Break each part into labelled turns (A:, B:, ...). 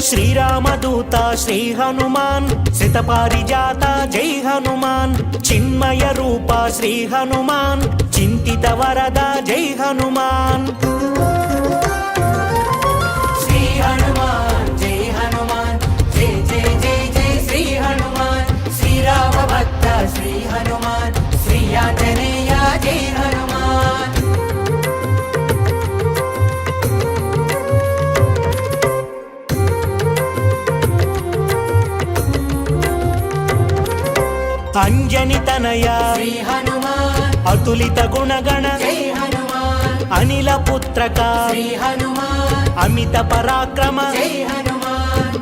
A: శ్రీరామదూత శ్రీ హనుమాన్ శతపారిజాత జై హనుమాన్ చిన్మయ రూప శ్రీ హనుమాన్ చింతిత వరద జై హనుమాన్ శ్రీ హనుమాన్ జై హనుమాన్ జై జై జై జై శ్రీ హనుమాన్ శ్రీరామ భక్త శ్రీ హనుమాన్ శ్రీ ఆంజనేయ జై హనుమాన్ అంజని తనయ శ్రీ హనుమాన్ అతులిత గుణగణ జై హనుమాన్ అనిల పుత్రక శ్రీ హనుమాన్ అమిత పరాక్రమ జై హనుమాన్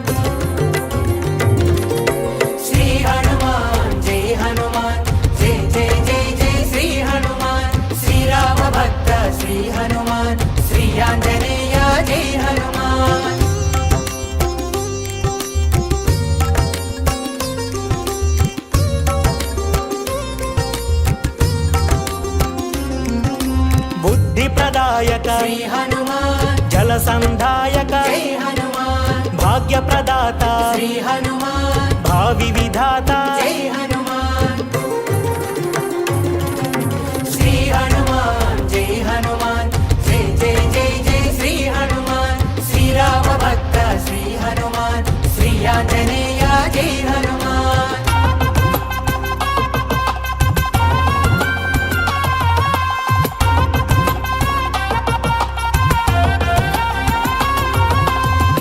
A: శ్రీ హనుమాన్ జై హనుమాన్ జై జై జై జై శ్రీ హనుమాన్ శ్రీరామ భక్త శ్రీ హనుమాన్ శ్రీ ఆంజనేయ జై హనుమాన్ ప్రదాయక శ్రీ హనుమాన్ జల సంధాయక జై హనుమాన్ భాగ్య ప్రదాత శ్రీ హనుమాన్ భావి విధాత జై హనుమాన్ శ్రీ హనుమాన్ జై హనుమాన్ జై జై జై జై శ్రీ హనుమాన్ శ్రీరామ భక్త శ్రీ హనుమాన్ శ్రీ ఆంజనేయ జై హనుమాన్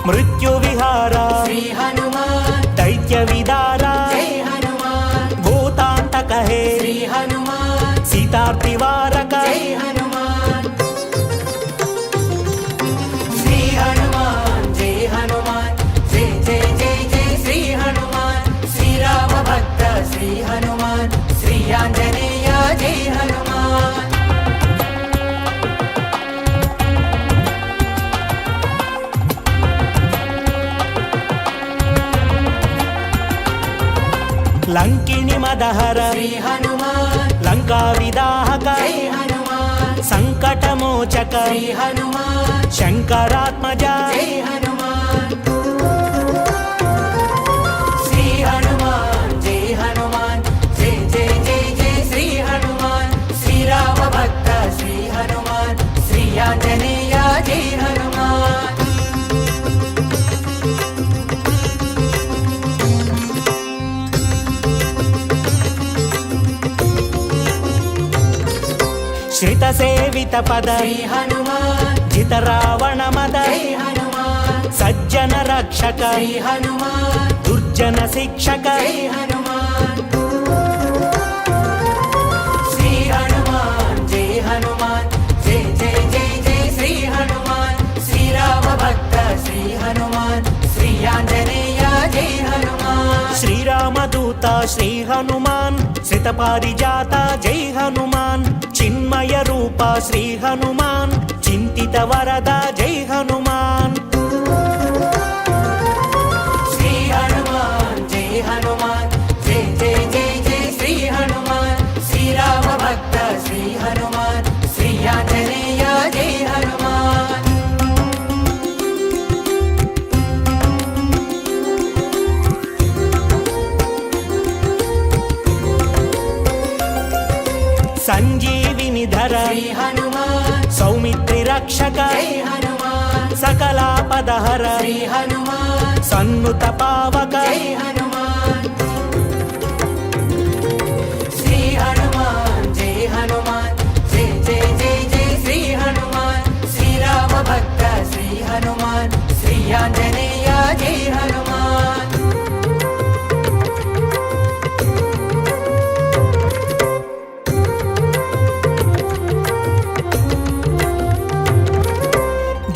A: మృత్యు విహార శ్రీ హనుమాన్ దైత్య విదార జై హనుమాన్ భూతాంతక హే శ్రీ హనుమాన్ సీతార్తి వారక జై హనుమాన్ శ్రీ హనుమాన్ జై హనుమాన్ జై జై జై జై శ్రీ హనుమాన్ శ్రీరామ భక్త శ్రీ హనుమాన్ శ్రీ ఆంజనేయ జై హనుమాన్ లంకిని మదహర శ్రీ హనుమాన్ లంకా విదాహక జై హనుమాన్ సంకటమోచక శ్రీ హనుమాన్ శంకరాత్మజ జై హనుమాన్ శ్రీ హనుమాన్ జై హనుమాన్ జై జై జై జై శ్రీ హనుమాన్ శ్రీరామ భక్త శ్రీ హనుమాన్ శ్రీ ఆంజనేయ జై హనుమాన్ శ్రిత సేవిత పద శ్రీ హనుమాన్ జిత రావణ మద జై హనుమాన్ సజ్జన రక్షక శ్రీ హనుమాన్ దుర్జన శిక్షక జై హనుమాన్ శ్రీ హనుమాన్ జై హనుమాన్ జై జై జై జై శ్రీ హనుమాన్ శ్రీరామ భక్త శ్రీ హనుమాన్ శ్రీ ఆంజనేయ జై హనుమాన్ శ్రీరామదూత శ్రీ హనుమాన్ శతపారిజాత జై హనుమాన్ చిన్మయ రూప శ్రీ హనుమాన్ చింతిత వరద జై హనుమాన్ శ్రీ హనుమాన్ జై హనుమాన్ జై జై జై జై శ్రీ హనుమాన్ శ్రీరామ భక్త శ్రీ హనుమాన్ శ్రీ ఆంజనేయ జై హనుమాన్ సంజీవిని ధర శ్రీ హనుమాన్ సౌమిత్రి రక్షక జై హనుమాన్ సకలాపదహర శ్రీ హనుమాన్ సన్నుత పావక జై హనుమాన్ శ్రీ హనుమాన్ జై హనుమాన్ జై జై జై జై శ్రీ హనుమాన్ శ్రీరామ భక్త శ్రీ హనుమాన్ శ్రీ ఆంజనేయ జై హనుమాన్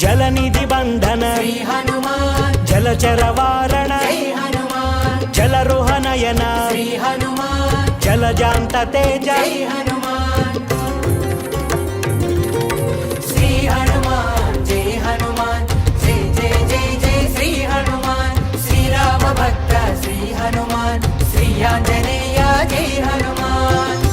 A: జలనిధి బంధన శ్రీ హనుమాన్ జలచర వారణ జై హనుమాన్ జలరుహనయన శ్రీ హనుమాన్ జలజాంత తేజ జై హనుమాన్ శ్రీ హనుమాన్ జై హనుమాన్ జై జై జై జై శ్రీ హనుమాన్ శ్రీరామ భక్త శ్రీ హనుమాన్ శ్రీ ఆంజనేయ జై హనుమాన్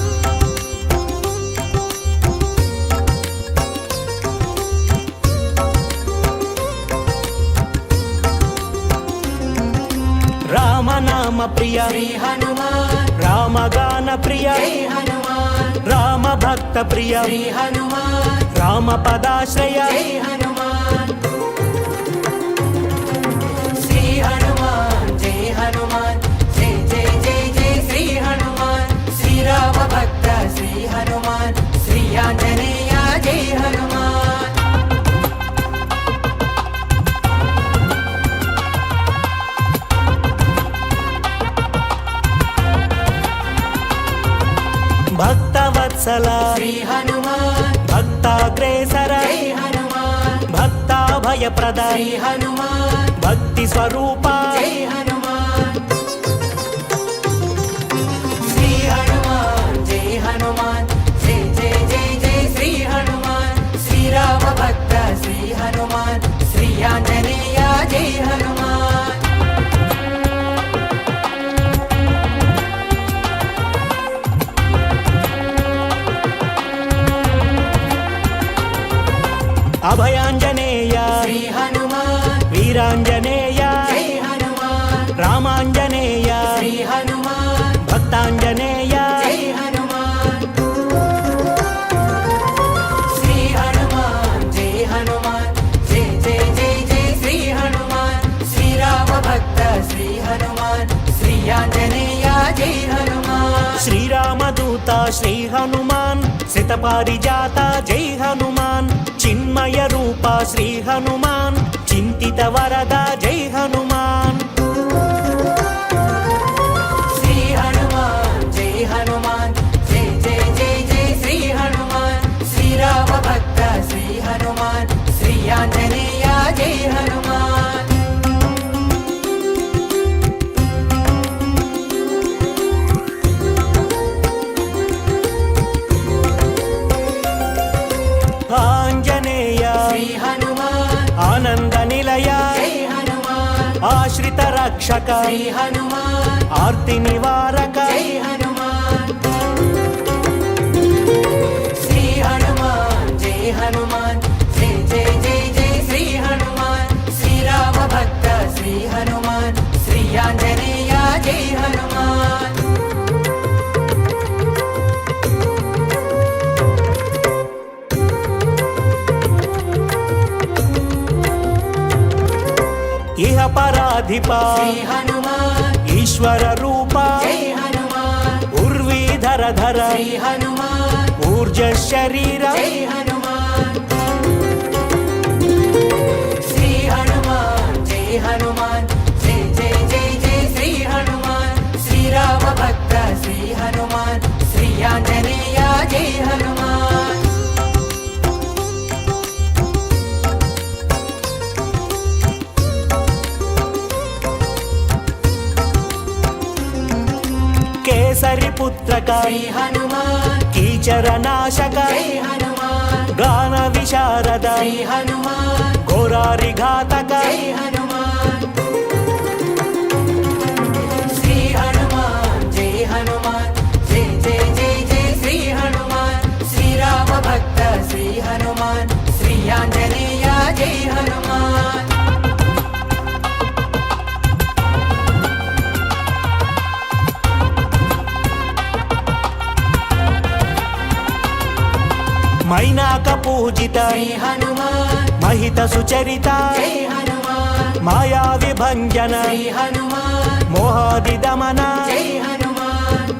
B: ప్రియ
A: శ్రీ హనుమాన్
B: రామగాన ప్రియ
A: జై హనుమాన్
B: రామ భక్త ప్రియ
A: శ్రీ హనుమాన్
B: రామ పదాశ్రయ
A: జై హనుమాన్ శ్రీ హనుమాన్ జై హనుమాన్ జై జై జై జై శ్రీ హనుమాన్ శ్రీరామ భక్త శ్రీ హనుమాన్ శ్రీ ఆంజనేయ జై హనుమాన్
B: భక్తవత్సల
A: శ్రీ హనుమాన్
B: భక్తాగ్రేసర
A: జై హనుమాన్
B: భక్తాభయప్రద
A: శ్రీ హనుమాన్
B: భక్తి స్వరూప
A: జై హనుమాన్ శ్రీ హనుమాన్ జై హనుమాన్ జై జై జై జై శ్రీ హనుమాన్ శ్రీరామ భక్త శ్రీ హనుమాన్ శ్రీ ఆంజనేయ జై హనుమాన్
B: అభయాంజనేయ
A: శ్రీ హనుమాన్
B: వీరాంజనేయ
A: జై హనుమాన్
B: రామాంజనేయ
A: శ్రీ హనుమాన్
B: భక్తాంజనేయ
A: జై హనుమాన్ శ్రీ హనుమాన్ జై హనుమాన్ జై జై జై జై శ్రీ హనుమాన్ శ్రీరామ భక్త శ్రీ హనుమాన్ శ్రీ ఆంజనేయ జై హనుమాన్
B: శ్రీరామదూత శ్రీ హనుమాన్ శతపారిజాత జై హనుమాన్ చిన్మయ రూప శ్రీ హనుమాన్ చింతిత వరద జై హనుమాన్
A: శ్రీ హనుమాన్ జై హనుమాన్ జై జై జై జై శ్రీ హనుమాన్ శ్రీరామ భక్త శ్రీ హనుమాన్ శ్రీ ఆంజనేయ జై హనుమాన్
B: ఆంజనేయ
A: శ్రీ హనుమాన్
B: ఆనంద నిలయ
A: జై హనుమాన్
B: ఆశ్రిత రక్షక
A: శ్రీ హనుమాన్
B: ఆర్తి నివారక
A: జై హనుమాన్ శ్రీ హనుమాన్ జై హనుమాన్ జై జై జై జై శ్రీ హనుమాన్ శ్రీరామ భక్త శ్రీ హనుమాన్ శ్రీ ఆంజనేయ జై హనుమాన్
B: ఇహ పరాధిప
A: శ్రీ హనుమాన్
B: ఈశ్వర రూప
A: జై హనుమాన్
B: ఉర్వీధర ధర
A: శ్రీ హనుమాన్
B: ఊర్జ శరీర
A: జై హనుమాన్ శ్రీ హనుమాన్ జై హనుమాన్ జై జై జై జై శ్రీ హనుమాన్ శ్రీరామ భక్త శ్రీ హనుమాన్ శ్రీ ఆంజనేయ జై హనుమాన్
B: కేసరి పుత్రక
A: శ్రీ హనుమాన్
B: కీచర నాశక
A: జై హనుమాన్
B: గాన విశారద
A: శ్రీ హనుమాన్
B: ఘోరారి ఘాతక
A: జై హనుమాన్ శ్రీ హనుమాన్ జై హనుమాన్ జై జై జై జై శ్రీ హనుమాన్ శ్రీరామ భక్త శ్రీ హనుమాన్ శ్రీ ఆంజనేయ జై హనుమాన్
B: మైనాక పూజిత
A: శ్రీ హనుమాన్
B: మహిత సుచరిత
A: జై హనుమాన్
B: మాయా విభంజన
A: శ్రీ హనుమాన్
B: మోహాది దమన
A: జై హనుమాన్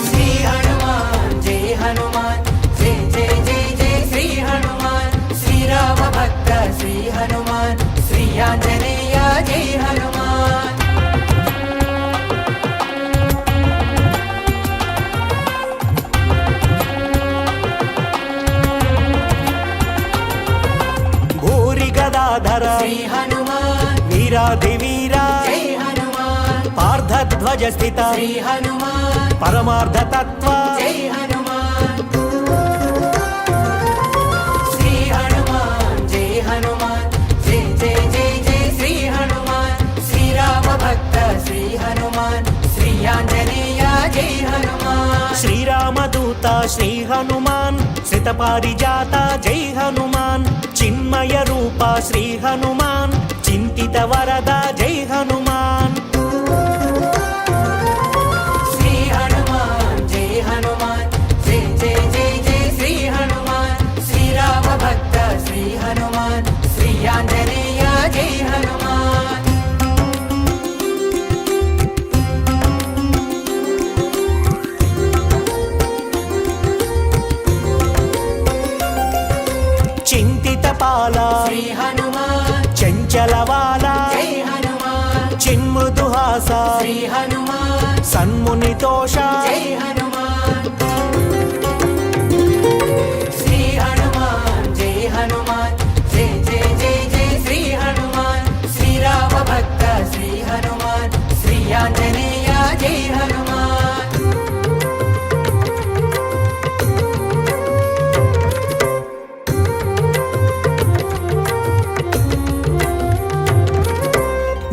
A: శ్రీ హనుమాన్ జై హనుమాన్ జై జై జై జై శ్రీ హనుమాన్ శ్రీరామ భక్త శ్రీ హనుమాన్ శ్రీ ఆంజనేయ జై హనుమాన్
B: భూరి గదాధర
A: శ్రీ హనుమాన్
B: వీరాధి వీరా
A: జై హనుమాన్
B: పార్థధ్వజ స్థిత
A: శ్రీ హనుమాన్
B: పరమార్థ తత్వ
A: జై హనుమాన్ శ్రీ హనుమాన్ జై హనుమాన్ జై జై జై జై శ్రీ హనుమాన్ శ్రీరామ భక్త శ్రీ హనుమాన్ శ్రీ ఆంజనేయ జై హనుమాన్
B: శ్రీరామదూత శ్రీ హనుమాన్ శతపారిజాత జై హనుమాన్ చిన్మయ రూప శ్రీ హనుమాన్ చింతిత వరద జై హనుమాన్ చింతితపాల
A: శ్రీ హనుమాన్
B: చంచలవాల
A: జై హనుమాన్
B: చిన్మృదుహాస
A: శ్రీ హనుమాన్
B: సన్మునితోష
A: జై హనుమాన్ శ్రీ హనుమాన్ జై హనుమాన్ జై జై జై జై శ్రీ హనుమాన్ శ్రీరామ భక్త శ్రీ హనుమాన్ శ్రీ ఆంజనేయ జై హనుమాన్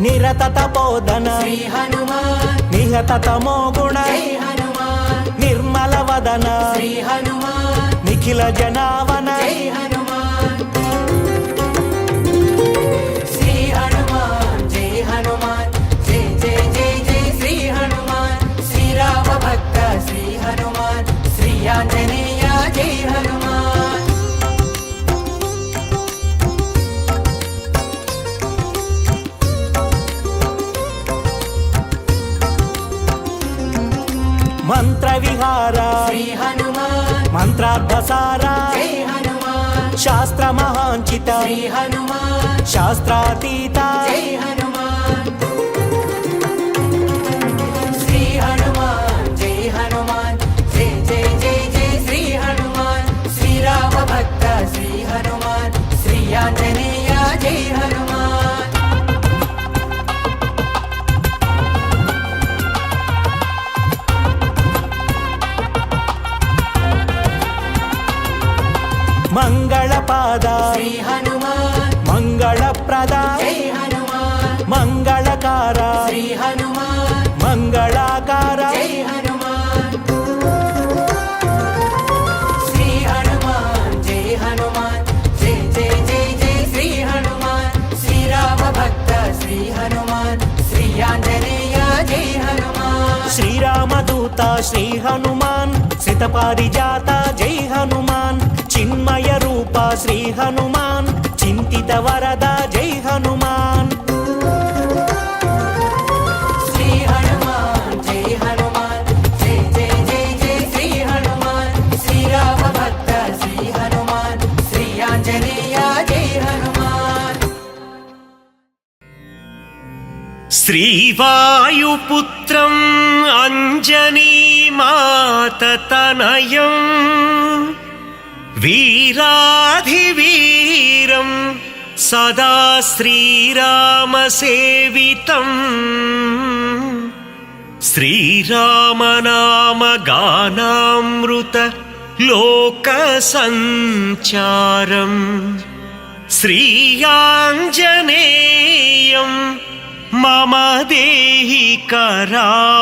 B: నిరత తపోధన
A: శ్రీ హనుమాన్
B: నిహత తమోగుణ
A: జై హనుమాన్
B: నిర్మల వదన
A: శ్రీ హనుమాన్
B: నిఖిల జనావన
A: జై హనుమాన్ శ్రీ హనుమాన్ జై హనుమాన్ జై జై జై జై శ్రీ హనుమాన్ శ్రీరామ భక్త శ్రీ హనుమాన్ శ్రీ ఆంజనేయ జై హనుమాన్
B: మంత్ర విహార
A: శ్రీ హనుమాన్
B: మంత్రార్థసార
A: జై హనుమాన్
B: శాస్త్ర మహాంచిత
A: శ్రీ హనుమాన్
B: శాస్త్రాతీత
A: జై హనుమాన్ శ్రీ హనుమాన్ జై హనుమాన్ జై జై జై జై శ్రీ హనుమాన్ శ్రీరామ భక్త శ్రీ హనుమాన్ శ్రీ ఆంజనేయ జై హనుమాన్
B: మంగళపాద
A: శ్రీ హనుమాన్
B: మంగళప్రద
A: జై హనుమాన్
B: మంగళకార
A: శ్రీ హనుమాన్
B: మంగళాకార
A: జై హనుమాన్ శ్రీ హనుమాన్ జై హనుమాన్ జై జై జై జై శ్రీ హనుమాన్ శ్రీరామ భక్త శ్రీ హనుమాన్ శ్రీ ఆంజనేయ జై హనుమాన్
B: శ్రీరామదూత శ్రీ హనుమాన్ శతపారిజాత జై హనుమాన్ చిన్మయ రూప శ్రీ హనుమాన్ చింతిత వరద జై హనుమాన్
A: శ్రీ హనుమాన్ జై హనుమాన్ జై జై జై జై శ్రీ హనుమాన్ శ్రీరామ భక్త శ్రీ హనుమాన్ శ్రీ ఆంజనేయ జై హనుమాన్
C: శ్రీవాయుపుత్రం అంజనీమాతతనయం వీరాధివీరం సదా శ్రీరామసేవితం శ్రీరామనామగానామృత లోకసంచారం శ్రీయాంజనేయం మమ దేహి కరావలంబం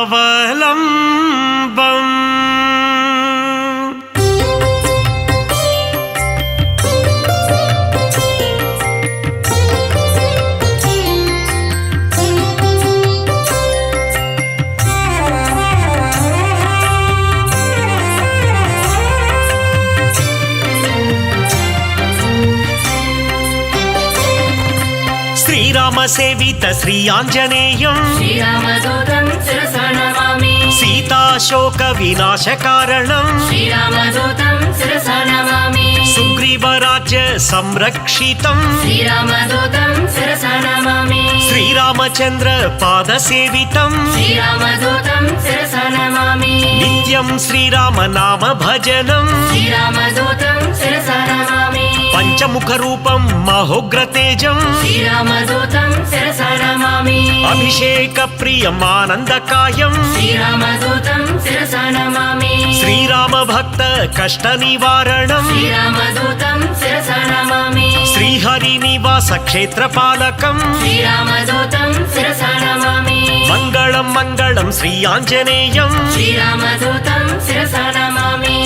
C: శ్రీరామ సేవిత శ్రీ ఆంజనేయం
D: శ్రీరామదూతం శిరసా నమామి
C: సీతాశోక వినాశ కారణం
D: శ్రీరామదూతం శిరసా నమామి
C: సుగ్రీవరాజ్య సంరక్షితం
D: శ్రీరామదూతం శిరసా నమామి
C: శ్రీరామచంద్ర పాద సేవితం
D: శ్రీరామదూతం శిరసా నమామి
C: నిత్యం శ్రీరామ నామ భజనం
D: శ్రీరామదూతం శిరసా నమామి
C: పంచముఖ రూపం మహోగ్ర తేజం
D: శ్రీరామదూతం శిరసా నమామి
C: అభిషేక ప్రియం ఆనందకాయం
D: శ్రీరామదూతం శిరసా నమామి
C: శ్రీరామ భక్త కష్ట నివారణం
D: శ్రీరామదూతం శిరసా నమామి
C: శ్రీహరి నివాస క్షేత్ర పాలకం
D: శ్రీరామదూతం శిరసా నమామి
C: మంగళం మంగళం శ్రీ ఆంజనేయం
D: శ్రీరామదూతం శిరసా నమామి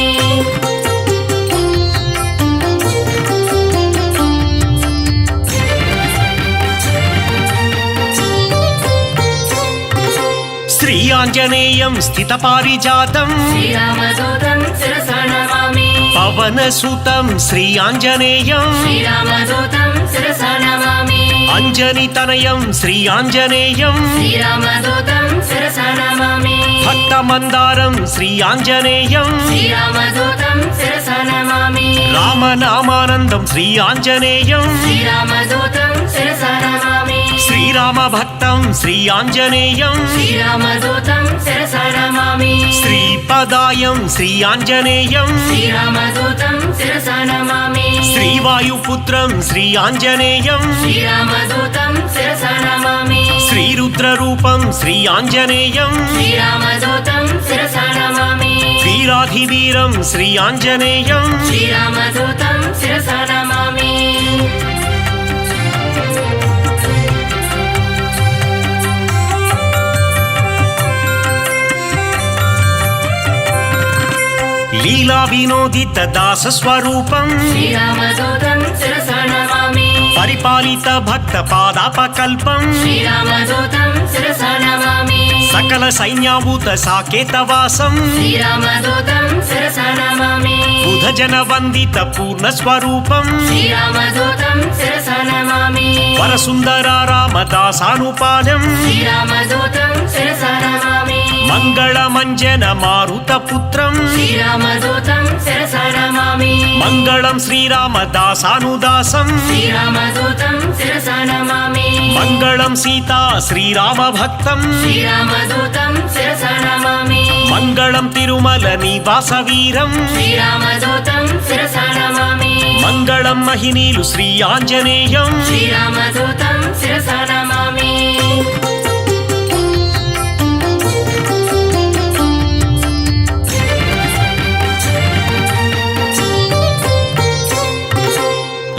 C: శ్రీ ఆంజనేయం స్థిత పారిజాతం
D: శ్రీరామదూతం శిరసా నమామి
C: పవనసుతం శ్రీ ఆంజనేయం
D: శ్రీరామదూతం శిరసా నమామి
C: అంజనితనయం శ్రీ ఆంజనేయం
D: శ్రీరామదూతం శిరసా నమామి
C: భక్తమందారం శ్రీ ఆంజనేయం
D: శ్రీరామదూతం శిరసా నమామి
C: రామనామానందం శ్రీ ఆంజనేయం
D: శ్రీరామదూతం శిరసా నమామి
C: శ్రీరామ భక్తం శ్రీ ఆంజనేయం
D: శ్రీరామదూతం శిరసా నమామి
C: శ్రీపదాయం శ్రీ ఆంజనేయం
D: శ్రీరామదూతం శిరసా నమామి
C: శ్రీవాయుపుత్రం శ్రీ ఆంజనేయం
D: శ్రీరామదూతం శిరసా నమామి
C: శ్రీరుద్రరూపం శ్రీ ఆంజనేయం
D: శ్రీరామదూతం శిరసా నమామి
C: వీరాధివీరం శ్రీ ఆంజనేయం
D: శ్రీరామదూతం శిరసా నమామి
C: లీలా వినోదిత దాస స్వరూపం
D: శ్రీరామదూతం శిరసా నమామి
C: పరిపాలిత భక్త పాదాపకల్పం
D: శ్రీరామదూతం శిరసా నమామి
C: సకల సైన్యాభూత సాకేతవాసం
D: శ్రీరామదూతం శిరసా నమామి
C: బుధజన వందిత పూర్ణ స్వరూపం
D: శ్రీరామదూతం శిరసా నమామి
C: వరసుందర రామదాసానుపాలం
D: శ్రీరామదూతం శిరసా నమామి
C: మంగళమంజన మారుత పుత్రం
D: శ్రీరామదూతం శిరసా నమామి
C: మంగళం శ్రీరామదాసానుదాసం
D: శ్రీరామదూతం శిరసా నమామి
C: మంగళం సీతా శ్రీరామ భక్తం
D: శ్రీరామదూతం శిరసా నమామి
C: మంగళం తిరుమల నివాస వీరం
D: శ్రీరామదూతం శిరసా నమామి
C: మంగళం మహినీలు శ్రీ ఆంజనేయం
D: శ్రీరామదూతం శిరసా నమామి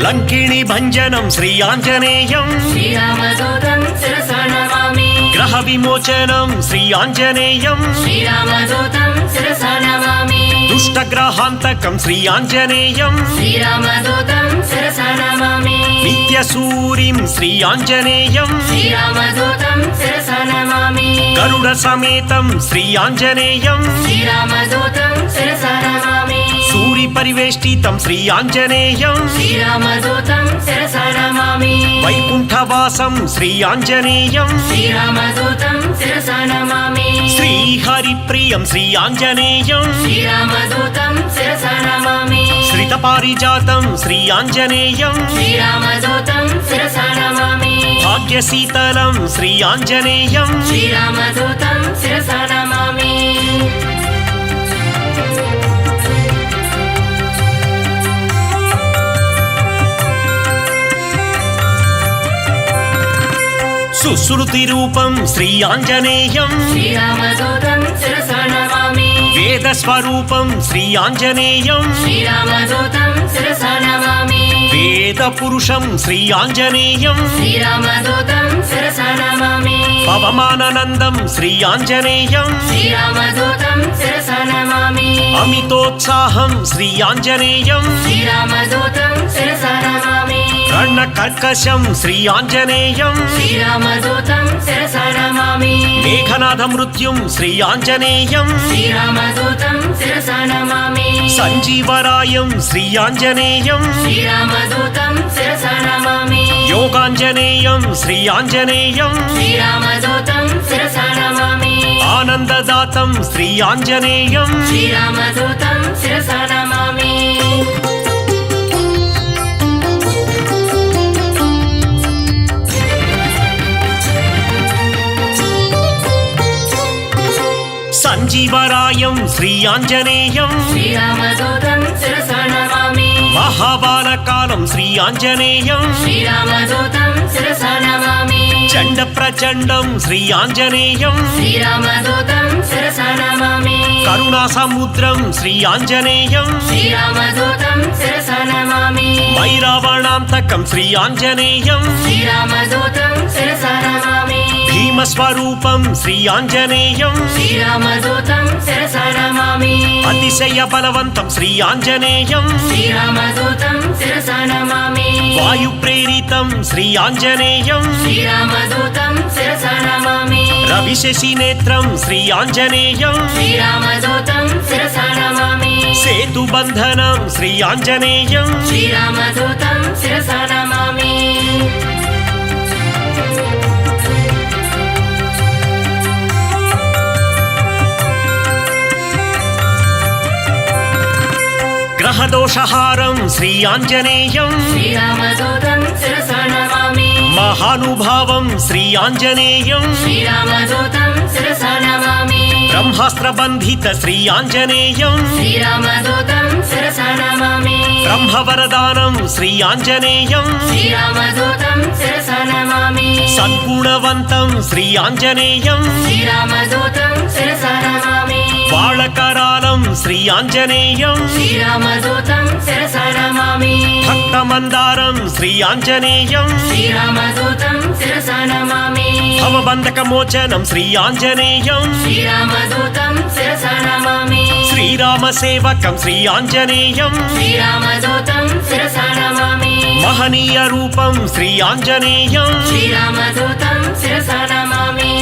C: లంకిణి భంజనం శ్రీ ఆంజనేయం
D: శ్రీరామదూతం శిరసా నమామి
C: గ్రహ విమోచనం శ్రీ ఆంజనేయం
D: శ్రీరామదూతం శిరసా నమామి
C: దుష్టగ్రహాంతకం శ్రీ ఆంజనేయం
D: శ్రీరామదూతం శిరసా నమామి
C: నిత్య సూరిం శ్రీ ఆంజనేయం
D: శ్రీరామదూతం శిరసా నమామి
C: గరుడ సమేతం శ్రీ ఆంజనేయం
D: శ్రీరామదూతం శిరసా నమామి
C: సూరి పరివేష్టితం శ్రీ ఆంజనేయం
D: శ్రీరామదూతం శిరసా నమామి
C: వైకుంఠవాసం శ్రీ ఆంజనేయం
D: శ్రీరామదూతం శిరసా నమామి
C: శ్రీహరిప్రియం శ్రీ ఆంజనేయం
D: శ్రీరామదూతం శిరసా నమామి
C: శ్రిత పారిజాతం శ్రీ ఆంజనేయం
D: శ్రీరామదూతం శిరసా నమామి
C: భాగ్యశీతలం శ్రీ ఆంజనేయం
D: శ్రీరామదూతం శిరసా నమామి
C: సుశ్రుతి రూపం శ్రీ ఆంజనేయం
D: శ్రీరామదూతం శిరసా నమామి
C: వేద స్వరూపం శ్రీ ఆంజనేయం
D: శ్రీరామదూతం శిరసా నమామి
C: వేద పురుషం శ్రీ ఆంజనేయం
D: శ్రీరామదూతం శిరసా నమామి
C: పవమానందం శ్రీ ఆంజనేయం
D: శ్రీరామదూతం శిరసా నమామి
C: అమితోత్సాహం శ్రీ ఆంజనేయం
D: శ్రీరామదూతం శిరసా నమామి
C: రణ కర్కశం శ్రీ ఆంజనేయం
D: శ్రీరామదూతం శిరసా నమామి
C: మేఘనాథ మృత్యుం శ్రీ ఆంజనేయం
D: శ్రీరామదూతం శిరసా నమామి
C: సంజీవరాయం శ్రీ ఆంజనేయం
D: శ్రీరామదూతం శిరసా నమామి
C: యోగాంజనేయం శ్రీ ఆంజనేయం
D: శ్రీరామదూతం శిరసా నమామి
C: ఆనందదాతం శ్రీ ఆంజనేయం
D: శ్రీరామదూతం శిరసా నమామి
C: సంజీవరాయం శ్రీ ఆంజనేయం
D: శ్రీరామదూతం శిరసా నమామి
C: మహాబాలకాలం శ్రీ ఆంజనేయం
D: శ్రీరామదూతం శిరసా నమామి
C: చండ ప్రచండం శ్రీ ఆంజనేయం
D: శ్రీరామదూతం శిరసా నమామి
C: కరుణా సముద్రం శ్రీ ఆంజనేయం
D: శ్రీరామదూతం శిరసా నమామి
C: వైరావణాంతకం శ్రీ ఆంజనేయం
D: శ్రీరామదూతం శిరసా నమామి
C: భీమస్వరూపం శ్రీ ఆంజనేయం
D: శ్రీరామదూతం శిరసా నమామి
C: అతిశయ బలవంతం శ్రీ ఆంజనేయం
D: శ్రీరామదూతం శిరసా నమామి
C: వాయు ప్రేరి రవిచంద్రార్చితం శ్రీ ఆంజనేయం
D: శ్రీరామదూతం శిరసా నమామి
C: రవిశశినేత్రం శ్రీ ఆంజనేయం
D: శ్రీరామదూతం శిరసా నమామి
C: సేతుబంధనం శ్రీ ఆంజనేయం
D: శ్రీరామదూతం శిరసా నమామి
C: గ్రహదోషహారం శ్రీ ఆంజనేయం
D: శ్రీరామదూతం శిరసా నమామి
C: మహానుభావం శ్రీ ఆంజనేయం
D: శ్రీరామదూతం శిరసా నమామి
C: బ్రహ్మాస్త్రబంధిత శ్రీ ఆంజనేయం
D: శ్రీరామదూతం శిరసా నమామి
C: బ్రహ్మవరదానం శ్రీ ఆంజనేయం
D: శ్రీరామదూతం శిరసా నమామి
C: సద్గుణవంతం శ్రీ ఆంజనేయం
D: శ్రీరామదూతం శిరసా నమామి
C: బాళకరాలం శ్రీ ఆంజనేయం
D: శ్రీరామదూతం శిరసా నమామి
C: భక్తమందారం శ్రీ ఆంజనేయం
D: శ్రీరామదూతం శిరసా నమామి
C: భవబంధకమోచనం శ్రీ ఆంజనేయం
D: శ్రీరామదూతం శిరసా నమామి
C: శ్రీరామసేవకం శ్రీ ఆంజనేయం
D: శ్రీరామదూతం శిరసా నమామి
C: మహనీయ రూపం శ్రీ ఆంజనేయం
D: శ్రీరామదూతం శిరసా నమామి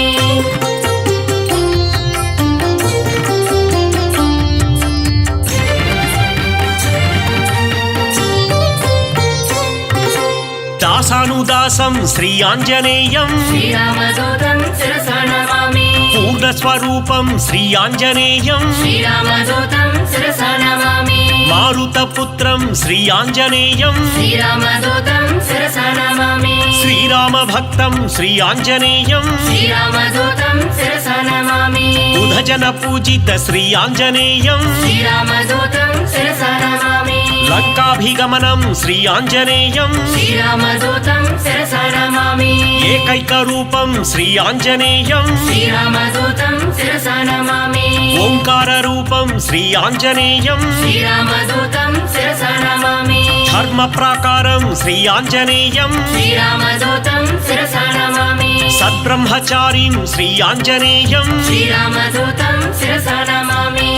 C: దాసానుదాసం శ్రీ ఆంజనేయం
D: శ్రీరామదూతం శిరసా నమామి
C: పూర్ణస్వరూపం శ్రీ ఆంజనేయం
D: శ్రీరామదూతం శిరసా నమామి
C: మారుతపుత్రం శ్రీ ఆంజనేయం
D: శ్రీరామదూతం శిరసా నమామి
C: శ్రీరామభక్తం శ్రీ ఆంజనేయం
D: శ్రీరామదూతం శిరసా నమామి
C: బుధజన పూజిత శ్రీ ఆంజనేయం
D: శ్రీరామదూతం శిరసా నమామి
C: లంకాభిగమనం శ్రీ ఆంజనేయం
D: శ్రీరామదూతం శిరసా నమామి
C: ఏకైక రూపం శ్రీ ఆంజనేయం
D: శ్రీరామదూతం శిరసా నమామి
C: ఓంకార రూపం శ్రీ ఆంజనేయం
D: శ్రీరామదూతం శిరసా నమామి
C: ధర్మ ప్రాకారం శ్రీ ఆంజనేయం
D: శ్రీరామదూతం శిరసా నమామి
C: సద్బ్రహ్మచారిం శ్రీ ఆంజనేయం
D: శ్రీరామదూతం శిరసా నమామి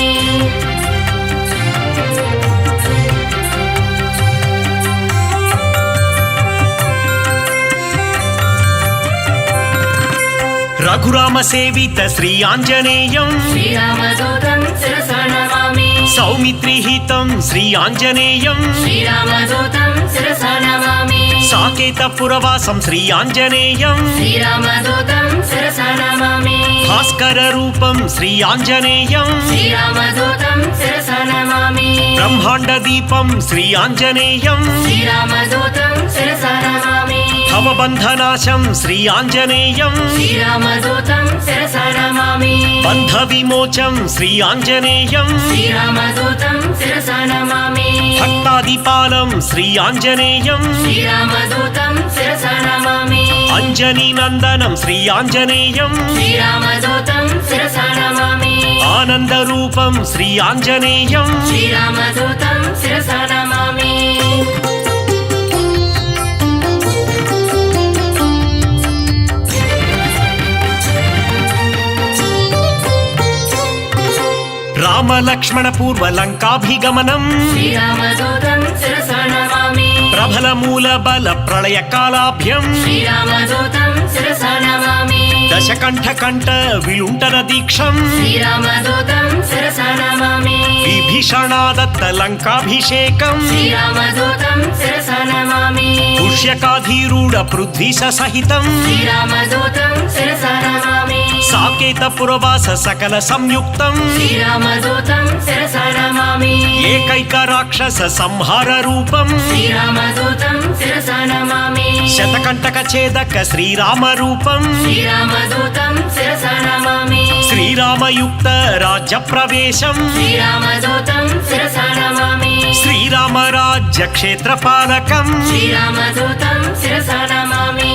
C: రఘురామ సేవిత శ్రీ ఆంజనేయం
D: శ్రీరామదూతం శిరసా నమామి
C: సౌమిత్రిహితం శ్రీ ఆంజనేయం
D: శ్రీరామదూతం శిరసా నమామి
C: సాకేత పురవాసం శ్రీ ఆంజనేయం
D: శ్రీరామదూతం శిరసా నమామి
C: భాస్కర రూపం శ్రీ ఆంజనేయం
D: శ్రీరామదూతం శిరసా నమామి
C: బ్రహ్మాండ దీపం శ్రీ ఆంజనేయం
D: శ్రీరామదూతం శిరసా నమామి
C: భవబంధనాశం శ్రీ ఆంజనేయం
D: శ్రీరామదూతం శిరసా నమామి
C: బంధ విమోచం శ్రీ ఆంజనేయం
D: శ్రీరామదూతం శిరసా నమామి
C: భక్తాదిపాలం శ్రీ ఆంజనేయం
D: శ్రీరామదూతం శిరసా నమామి
C: అంజనీ నందనం శ్రీ ఆంజనేయం
D: శ్రీరామదూతం శిరసా నమామి
C: ఆనంద రూపం శ్రీ ఆంజనేయం
D: శ్రీరామదూతం శిరసా నమామి
C: రామ లక్ష్మణ పూర్వ లంకాభిగమనం
D: శ్రీరామదూతం శిరసా నమామి
C: ప్రబల మూల బల ప్రళయ కాలాభ్యం
D: శ్రీరామదూతం శిరసా నమామి
C: దశకంఠ కంఠ విలుంటన దీక్షం
D: శ్రీరామదూతం శిరసా నమామి
C: విభీషణాదత్త లంకాభిషేకం
D: శ్రీరామదూతం శిరసా నమామి
C: పుష్యకాధీరూఢ పృథ్వీశ సహితం
D: శ్రీరామదూతం శిరసా నమామి
C: సాకేత పురవాస సకల సంయుక్తం
D: శ్రీరామదూతం శిరసా నమామి
C: ఏకైక రాక్షస సంహార రూపం
D: శ్రీరామదూతం శిరసా నమామి
C: శతకంటక ఛేదక శ్రీరామ రూపం
D: శ్రీరామదూతం శిరసా నమామి
C: శ్రీరామయుక్త రాజ్య ప్రవేశం
D: శ్రీరామదూతం శిరసా నమామి
C: శ్రీరామ రాజ్య క్షేత్ర పాలకం
D: శ్రీరామదూతం శిరసా నమామి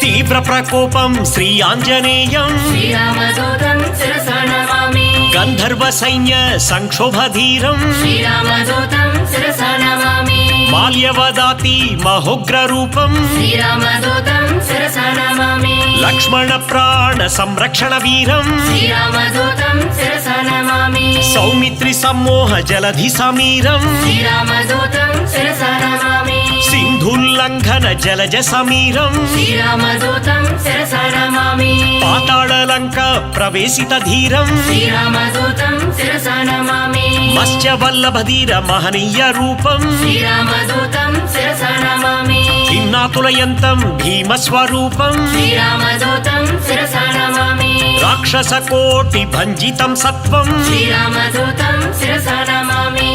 C: తీవ్ర ప్రకోపం శ్రీ ఆంజనేయం
D: శ్రీరామదూతం శిరసా నమామి
C: గంధర్వ సైన్య సంక్షోభధీరం
D: శ్రీరామదూతం శిరసా నమామి
C: మాల్యవదాతి మహోగ్ర రూపం
D: శ్రీరామదూతం శిరసా నమామి
C: లక్ష్మణ ప్రాణ సంరక్షణ వీరం
D: శ్రీరామదూతం శిరసా నమామి
C: సౌమిత్రి సమ్మోహ జలధి సమీరం
D: శ్రీరామదూతం శిరసా నమామి
C: సింధుల్లంఘన జలజ సమీరం
D: శ్రీరామదూతం శిరసా నమామి
C: పాతాళలంక ప్రవేశిత ధీరం
D: శ్రీరామదూతం శిరసా నమామి
C: మత్స్యవల్లభధీర మహనీయ రూపం
D: శ్రీరామదూతం శిరసా నమామి
C: కిన్నాతులయంతం భీమస్వరూపం
D: శ్రీరామదూతం శిరసా నమామి
C: రాక్షస కోటి భంజితం సత్వం
D: శ్రీరామదూతం శిరసా నమామి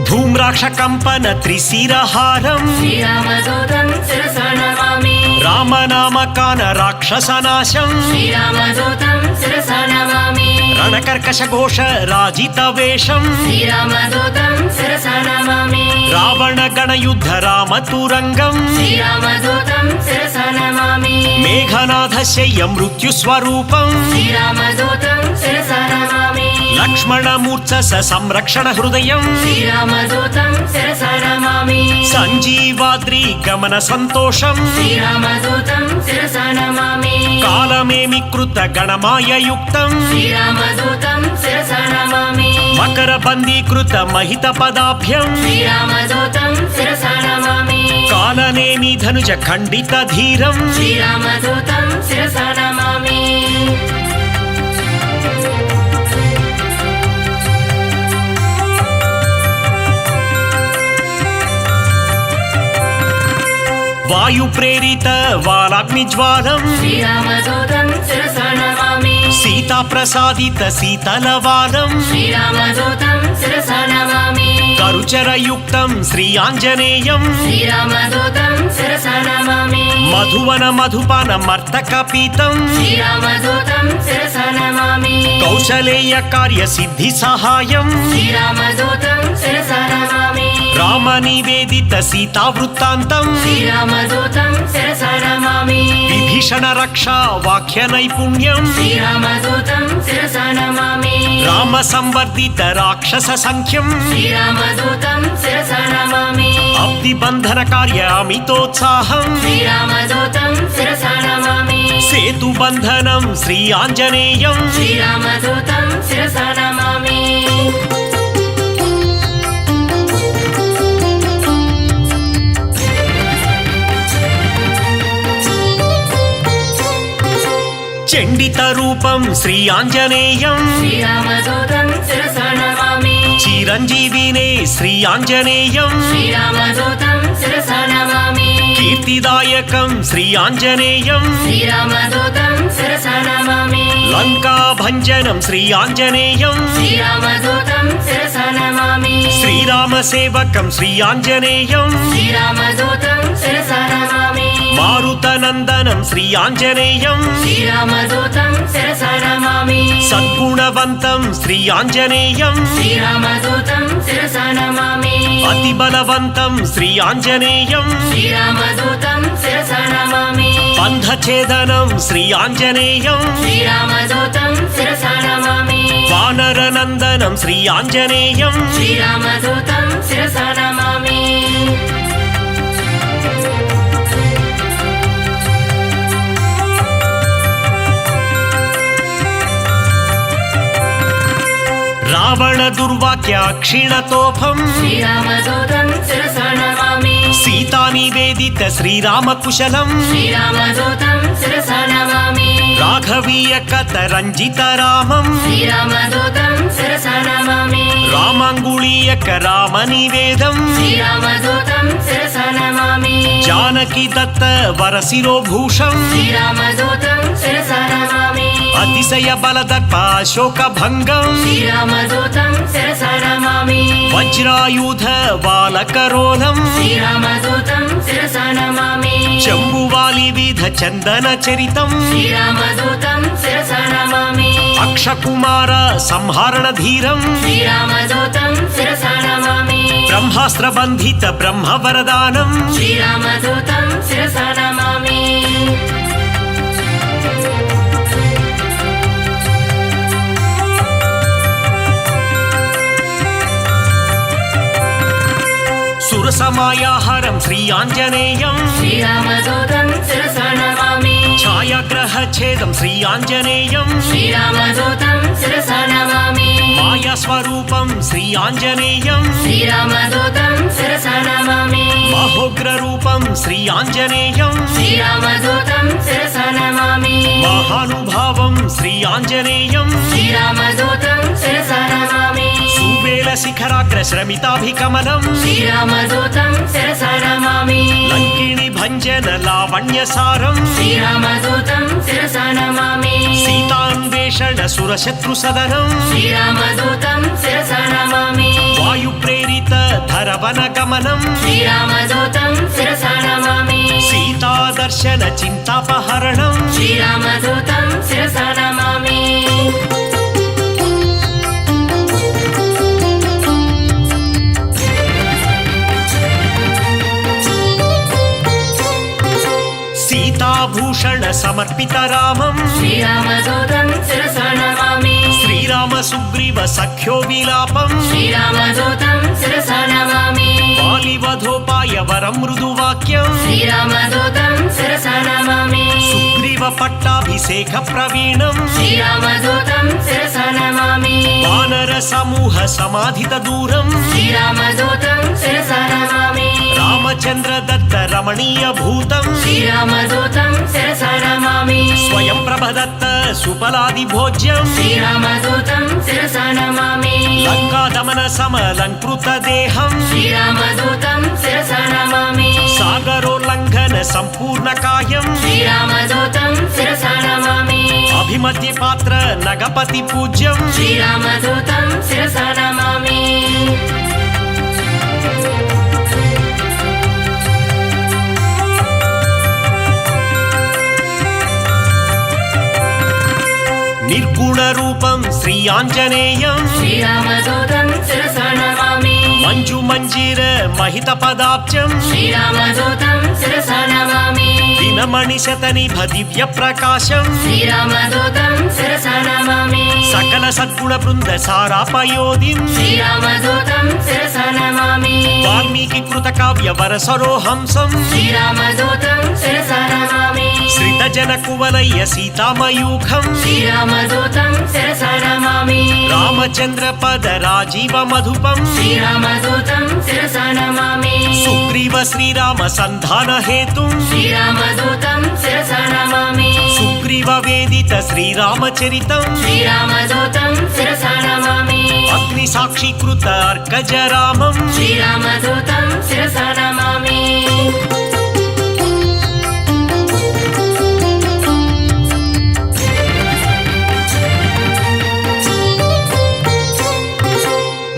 C: ధూమ్రాక్ష కంపన త్రిశిరహారం
D: శ్రీరామదూతం శిరసా నమామి
C: రామనామకాన రాక్షసనాశం
D: శ్రీరామదూతం శిరసా నమామి
C: రణకర్కశ ఘోష రాజిత వేషం
D: శ్రీరామదూతం శిరసా నమామి
C: రావణ గణయుద్ధ రామతురంగం
D: శ్రీరామదూతం శిరసా నమామి
C: మేఘనాథ శయ్య మృత్యు స్వరూపం
D: శ్రీరామదూతం శిరసా నమామి
C: లక్ష్మణమూర్ఛ సంరక్షణ హృదయం
D: శ్రీరామదూతం శిరసా నమామి
C: సంజీవాద్రి గమన సంతోషం
D: శ్రీరామదూతం శిరసా నమామి
C: కాలమేమి కృత గణమాయ యుక్తం
D: శ్రీరామదూతం శిరసా నమామి
C: మకర బందీకృత మహిత పదాభ్యం
D: శ్రీరామదూతం శిరసా నమామి
C: కాలనేమి ధనుజ ఖండిత ధీరం
D: శ్రీరామదూతం శిరసా నమామి
C: వాయు ప్రేరిత వాలాగ్నిజ్వాలం
D: శ్రీరామదూతం శిరసా నమామి
C: సీతా ప్రసాదిత శీతలవాలం
D: శ్రీరామదూతం శిరసా నమామి
C: కరుచరయుక్తం శ్రీ ఆంజనేయం
D: శ్రీరామదూతం శిరసా నమామి
C: మధువన మధుపాన మర్తక పీతం
D: శ్రీరామదూతం శిరసా నమామి
C: కౌశలేయ కార్య సిద్ధి సహాయం
D: శ్రీరామదూతం శిరసా నమామి
C: రామ నివేదిత సీతా వృత్తాంతం
D: శ్రీరామదూతం శిరసా నమామి
C: విభీషణ రక్షా వాక్య నైపుణ్యం
D: శ్రీరామదూతం శిరసా నమామి
C: రామ సంవర్ధిత రాక్షస సంఖ్యం
D: శ్రీరామదూతం శిరసా నమామి
C: అబ్ది బంధన కార్య అమితోత్సాహం
D: శ్రీరామదూతం శిరసా నమామి
C: సేతు బంధనం శ్రీ ఆంజనేయం
D: శ్రీరామదూతం శిరసా నమామి
C: చండిత రూపం శ్రీ ఆంజనేయం
D: శ్రీరామదూతం శిరసా నమామి
C: చిరంజీవినే శ్రీ ఆంజనేయం
D: శ్రీరామదూతం శిరసా నమామి
C: కీర్తిదాయకం శ్రీ ఆంజనేయం
D: శ్రీరామదూతం శిరసా నమామి
C: లంకా భంజనం శ్రీ ఆంజనేయం
D: శ్రీరామదూతం శిరసా నమామి
C: శ్రీరామ సేవకం శ్రీ ఆంజనేయం
D: శ్రీరామదూతం శిరసా నమామి
C: మారుతనందనం శ్రీ ఆంజనేయం
D: శ్రీరామదూతం శిరసా నమామి
C: సద్గుణవంతం శ్రీ ఆంజనేయం
D: శ్రీరామదూతం శిరసా నమామి
C: అతి బలవంతం శ్రీ ఆంజనేయం
D: శ్రీరామదూతం శిరసా నమామి
C: బంధఛేదనం శ్రీ ఆంజనేయం
D: శ్రీరామదూతం శిరసా నమామి
C: వానరనందనం శ్రీ ఆంజనేయం
D: శ్రీరామదూతం శిరసా నమామి
C: రావణ దుర్వాక్య క్షీణతోఫం
D: శ్రీరామదూతం శిరసా నమామి
C: సీతా నివేదిత శ్రీరామ కుశలం
D: శ్రీరామదూతం శిరసా నమామి
C: రాఘవీయ కథ రంజిత రామం
D: శ్రీరామదూతం శిరసా నమామి
C: రామాంగుళీయక రామ నివేదం
D: శ్రీరామదూతం శిరసా నమామి
C: జానకి దత్త వరశిరోభూషం
D: శ్రీరామదూతం శిరసా నమామి
C: అతిశయ బలదర్ప శోక భంగం
D: శ్రీరామదూతం శిరసా నమామి
C: వజ్రాయుధ బాలకరోలం
D: శ్రీరామదూతం శిరసా నమామి
C: చంబువాలి విధ చందన చరితం
D: శ్రీరామదూతం శిరసా నమామి
C: అక్షకుమార సంహరణ ధీరం
D: శ్రీరామదూతం శిరసా నమామి
C: బ్రహ్మాస్త్ర బంధిత బ్రహ్మ వరదానం
D: శ్రీరామదూతం శిరసా నమామి
C: మాయాహారం శ్రీ ఆంజనేయం
D: శ్రీరామదూతం శిరసా నమామి
C: ఛాయాగ్రహఛేదం శ్రీ ఆంజనేయం
D: శ్రీరామదూతం శిరసా నమామి
C: మాయాస్వరూపం శ్రీ ఆంజనేయం
D: శ్రీరామదూతం శిరసా నమామి
C: మహోగ్రరూపం శ్రీ ఆంజనేయం
D: శ్రీరామదూతం శిరసా నమామి
C: మహానుభావం శ్రీ ఆంజనేయం
D: శ్రీరామదూతం శిరసా నమామి
C: సువేల శిఖరాగ్ర శ్రమితాభికమలం
D: శ్రీరామదూతం శిరసా నమామి
C: లంకిణి భంజన లావణ్యసారం
D: శ్రీరామదూతం శిరసా నమామి
C: సీతాన్వేషణ సురశత్రు సదనం
D: శ్రీరామదూతం శిరసా నమామి
C: వాయు ప్రేరిత ధరవన గమనం
D: శ్రీరామదూతం శిరసా నమామి
C: సీతాదర్శన చింతాపహరణం
D: శ్రీరామదూతం శిరసా నమామి
C: సీతాభూషణ సమర్పిత రామం
D: శ్రీరామదూతం శిరసా నమామి
C: శ్రీరామ సుగ్రీవ సఖ్యో విలాపం
D: శ్రీరామదూతం శిరసా నమామి
C: బాలివధోపాయ వరం మృదువాక్యం
D: శ్రీరామదూతం శిరసా నమామి
C: సుగ్రీవ పట్టాభిషేక ప్రవీణం
D: శ్రీరామదూతం శిరసా నమామి
C: వానర సమూహ సమాధిత దూరం
D: శ్రీరామదూతం శిరసా నమామి
C: రామచంద్ర దత్త రమణీయ భూతం
D: శ్రీరామదూతం శిరసా నమామి
C: స్వయం ప్రభదత్త సుఫలాది భోజ్యం
D: శ్రీరామదూతం శిరసా నమామి
C: లంకాదమన సమలంకృత దేహం
D: శ్రీరామదూతం శిరసా నమామి
C: సాగరోల్లంఘన సంపూర్ణ కాయం
D: శ్రీరామదూతం శిరసా నమామి
C: అభిమధ్య పాత్ర నగపతి పూజ్యం
D: శ్రీరామదూతం శిరసా నమామి
C: నిర్గుణ రూపం శ్రీ ఆంజనేయం
D: శ్రీరామదూతం శిరసా నమామి
C: మంజు మంజీర మహిత పదాబ్జం
D: శ్రీరామదూతం శిరసా నమామి
C: దినమణి శతనిభ దివ్య ప్రకాశం
D: శ్రీరామదూతం శిరసా నమామి
C: సకల సద్గుణ బృంద సారాపయోధిం
D: శ్రీరామదూతం శిరసా నమామి
C: వాల్మీకి కృత కావ్య వరసరోహంసం
D: శ్రీరామదూతం శిరసా నమామి
C: శ్రిత జన కువలయ్య సీతామయూఖం
D: శ్రీరామదూతం శిరసా నమామి
C: రామచంద్ర పద రాజీవ మధుపం
D: శ్రీరామదూతం శిరసా నమామి
C: సుగ్రీవ శ్రీరామ సంధాన హేతుం
D: శ్రీరామదూతం శిరసా నమామి
C: సుగ్రీవ వేదిత శ్రీరామచరితం
D: శ్రీరామదూతం శిరసా నమామి
C: అగ్ని సాక్షీకృత అర్కజ రామం
D: శ్రీరామదూతం శిరసా నమామి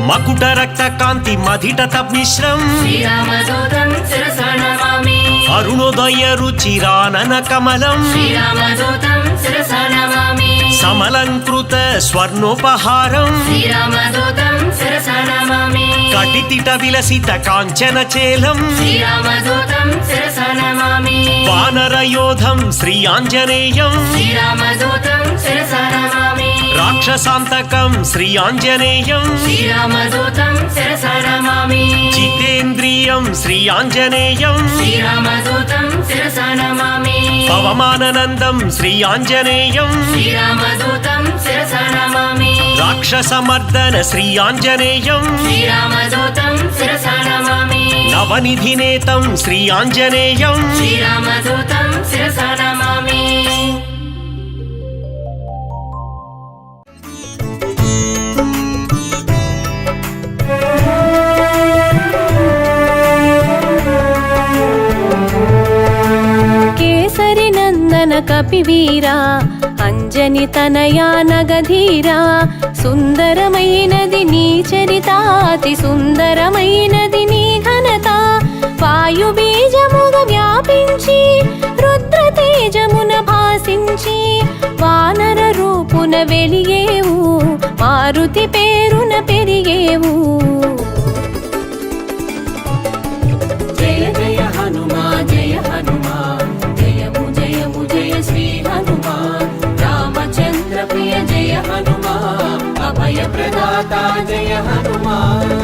C: మకుట రక్త కాంతి మధిట తమిశ్రం
D: శ్రీరామదూతం శిరసా నమామి
C: అరుణోదయ రుచిరానన కమలం
D: శ్రీరామదూతం శిరసా నమామి
C: సమలంకృత స్వర్ణోపహారం
D: శ్రీరామదూతం శిరసా నమామి
C: కటితిట విలసిత కాంచన చేలం
D: శ్రీరామదూతం శిరసా నమామి
C: వానరయోధం శ్రీ ఆంజనేయం
D: శ్రీరామదూతం శిరసా నమామి
C: రాక్షసాంతకం శ్రీ ఆంజనేయం
D: శ్రీరామదూతం శిరసా నమామి
C: జితేంద్రియం శ్రీ ఆంజనేయం
D: శ్రీరామదూతం శిరసా నమామి
C: పవమాననందం శ్రీ ఆంజనేయం
D: శ్రీరామదూతం శిరసా నమామి
C: రాక్షసమర్దన శ్రీ ఆంజనేయం
D: శ్రీరామదూతం శిరసా నమామి
C: నవనిధినేతం శ్రీ ఆంజనేయం
D: శ్రీరామదూతం శిరసా నమామి
E: కేసరి నందన కపివీరా అంజని తనయా నగధీరా సుందరమైనది నీ చరితాతి సుందరమైనది నీ ఘనత వాయు బీజముగ వ్యాపించి రుద్ర తేజమున భాసించి వానర రూపున వెలిగేవు మారుతి పేరున పెరిగేవు
A: జయ జయ హనుమాన్ జయ హనుమాన్ జయము జయము జయ శ్రీ హనుమాన్ రామచంద్ర ప్రియ జయ హనుమాన్ అభయ ప్రదాత జయ హనుమాన్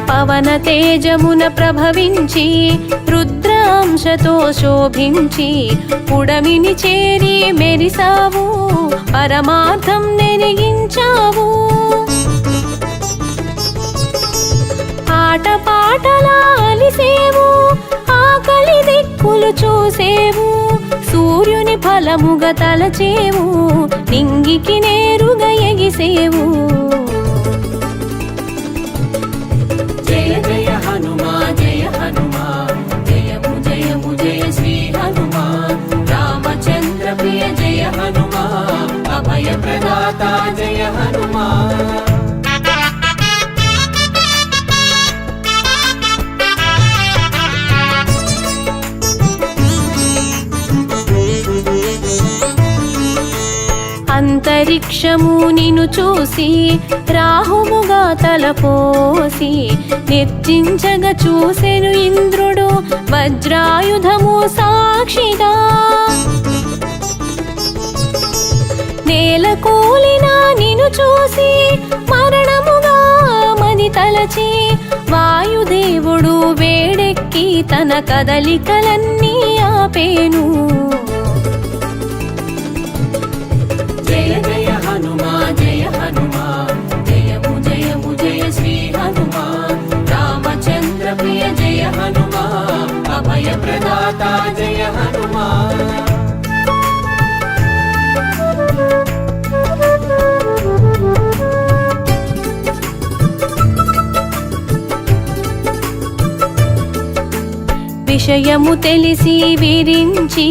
E: పవన తేజమున ప్రభవించి రుద్రాంశతో శోభించి పుడమిని చేరి మెరిసావు పరమార్థం నెరిగించావు ఆట పాటలా అలిసేవు ఆకలి దిక్కులు చూసేవు సూర్యుని ఫలముగా తలచేవు నింగికి నేరుగా ఎగిసేవు
A: జయ జయ హనుమా జయ హనుమా జయము జయము జయ శ్రీ హనుమాన్ రామచంద్ర ప్రియ జయ హనుమా అభయ ప్రదాత జయ హనుమా
E: అంతరిక్షము నిన్ను చూసి రాహువుగా తలపోసి నిర్జించగా చూసెను ఇంద్రుడు వజ్రాయుధము సాక్షిగా నేల కూలిన నిన్ను చూసి మరణముగా మది తలచి వాయుదేవుడు వేడెక్కి తన కదలికలన్నీ ఆపేను
A: జయ జయ హనుమా జయ హనుమా జయము జయము జయ శ్రీ హనుమాన్ రామచంద్ర ప్రియ జయ హనుమా అభయ ప్రదాత జయ హనుమా
E: విషయము తెలిసి విరించి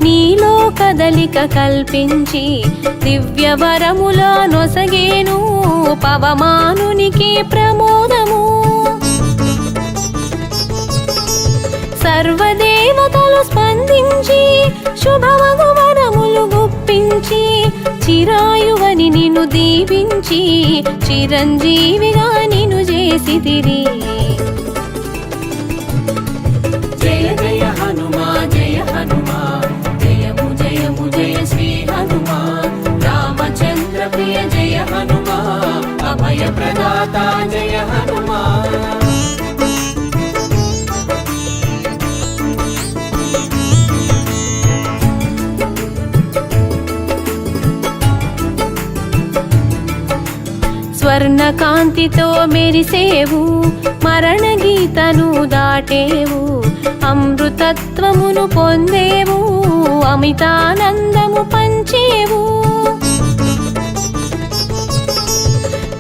E: నీలో కదలిక కల్పించి దివ్యవరముల నొసగేను పవమానునికి ప్రమోదము సర్వదేవతలు స్పందించి శుభమగు వరములు గుప్పించి చిరాయువని నిన్ను దీవించి చిరంజీవిగా నిన్ను చేసితిరి
A: జయ జయ హనుమా జయ హనుమా జయము జయము జయ శ్రీ హనుమాన్ రామచంద్ర ప్రియ జయ హనుమా అభయ ప్రదాత జయ హనుమా
E: స్వర్ణ కాంతితో మెరిసేవు మరణ గీతను దాటేవు అమృతత్వమును పొందేవు అమితానందము పంచేవు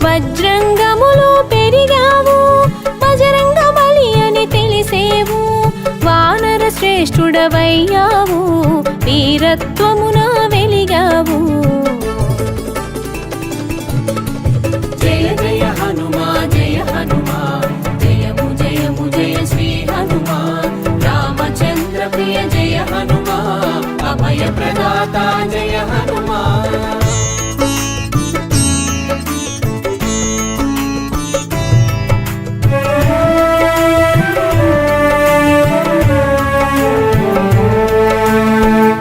E: వజ్రంగములో పెరిగావు బజరంగ బలి అని తెలిసేవు వానర శ్రేష్ఠుడవయ్యావు వీరత్వమున వెలిగావు
A: జయ జయ హనుమా జయ హనుమా జయము జయము జయ శ్రీ హనుమాన్ రామచంద్ర ప్రియ జయ హనుమా అభయ ప్రదాత జయ హనుమా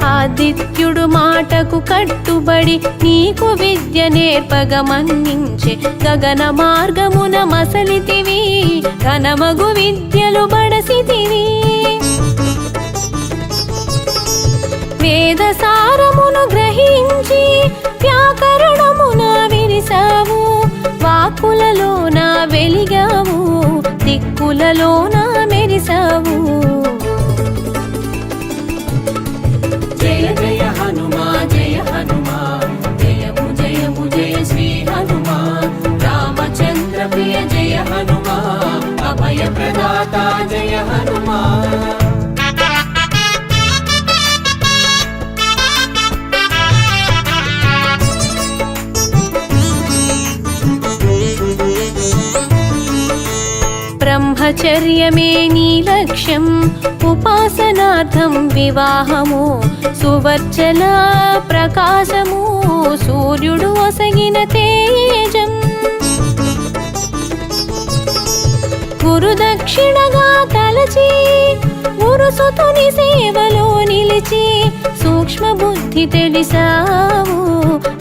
E: ఆదిత్యుడు మాటకు కట్టుబడి నీకు విద్య నేర్పగ మన్నించే గగన మార్గమున మసలితివి ఘనమగు విద్యలు బడసితివి వేద సారమును గ్రహించి వ్యాకరణమున విరిసావు వాక్కులలోన వెలిగావు దిక్కులలోన మెరిసావు
A: జయ జయ హనుమా జయ హనుమా జయము జయము జయ శ్రీ హనుమాన్ రామచంద్ర ప్రియ జయ హనుమా అభయ ప్రదాత జయ హనుమా
E: బ్రహ్మచర్యమే నీ లక్ష్యం ఉపాసనార్థం వివాహము సువర్చల ప్రకాశము సూర్యుడు ఒసగిన తేజం గురు దక్షిణగా తలచి గురు సుతుని సేవలో నిలిచి సూక్ష్మ బుద్ధి తెలిసావు,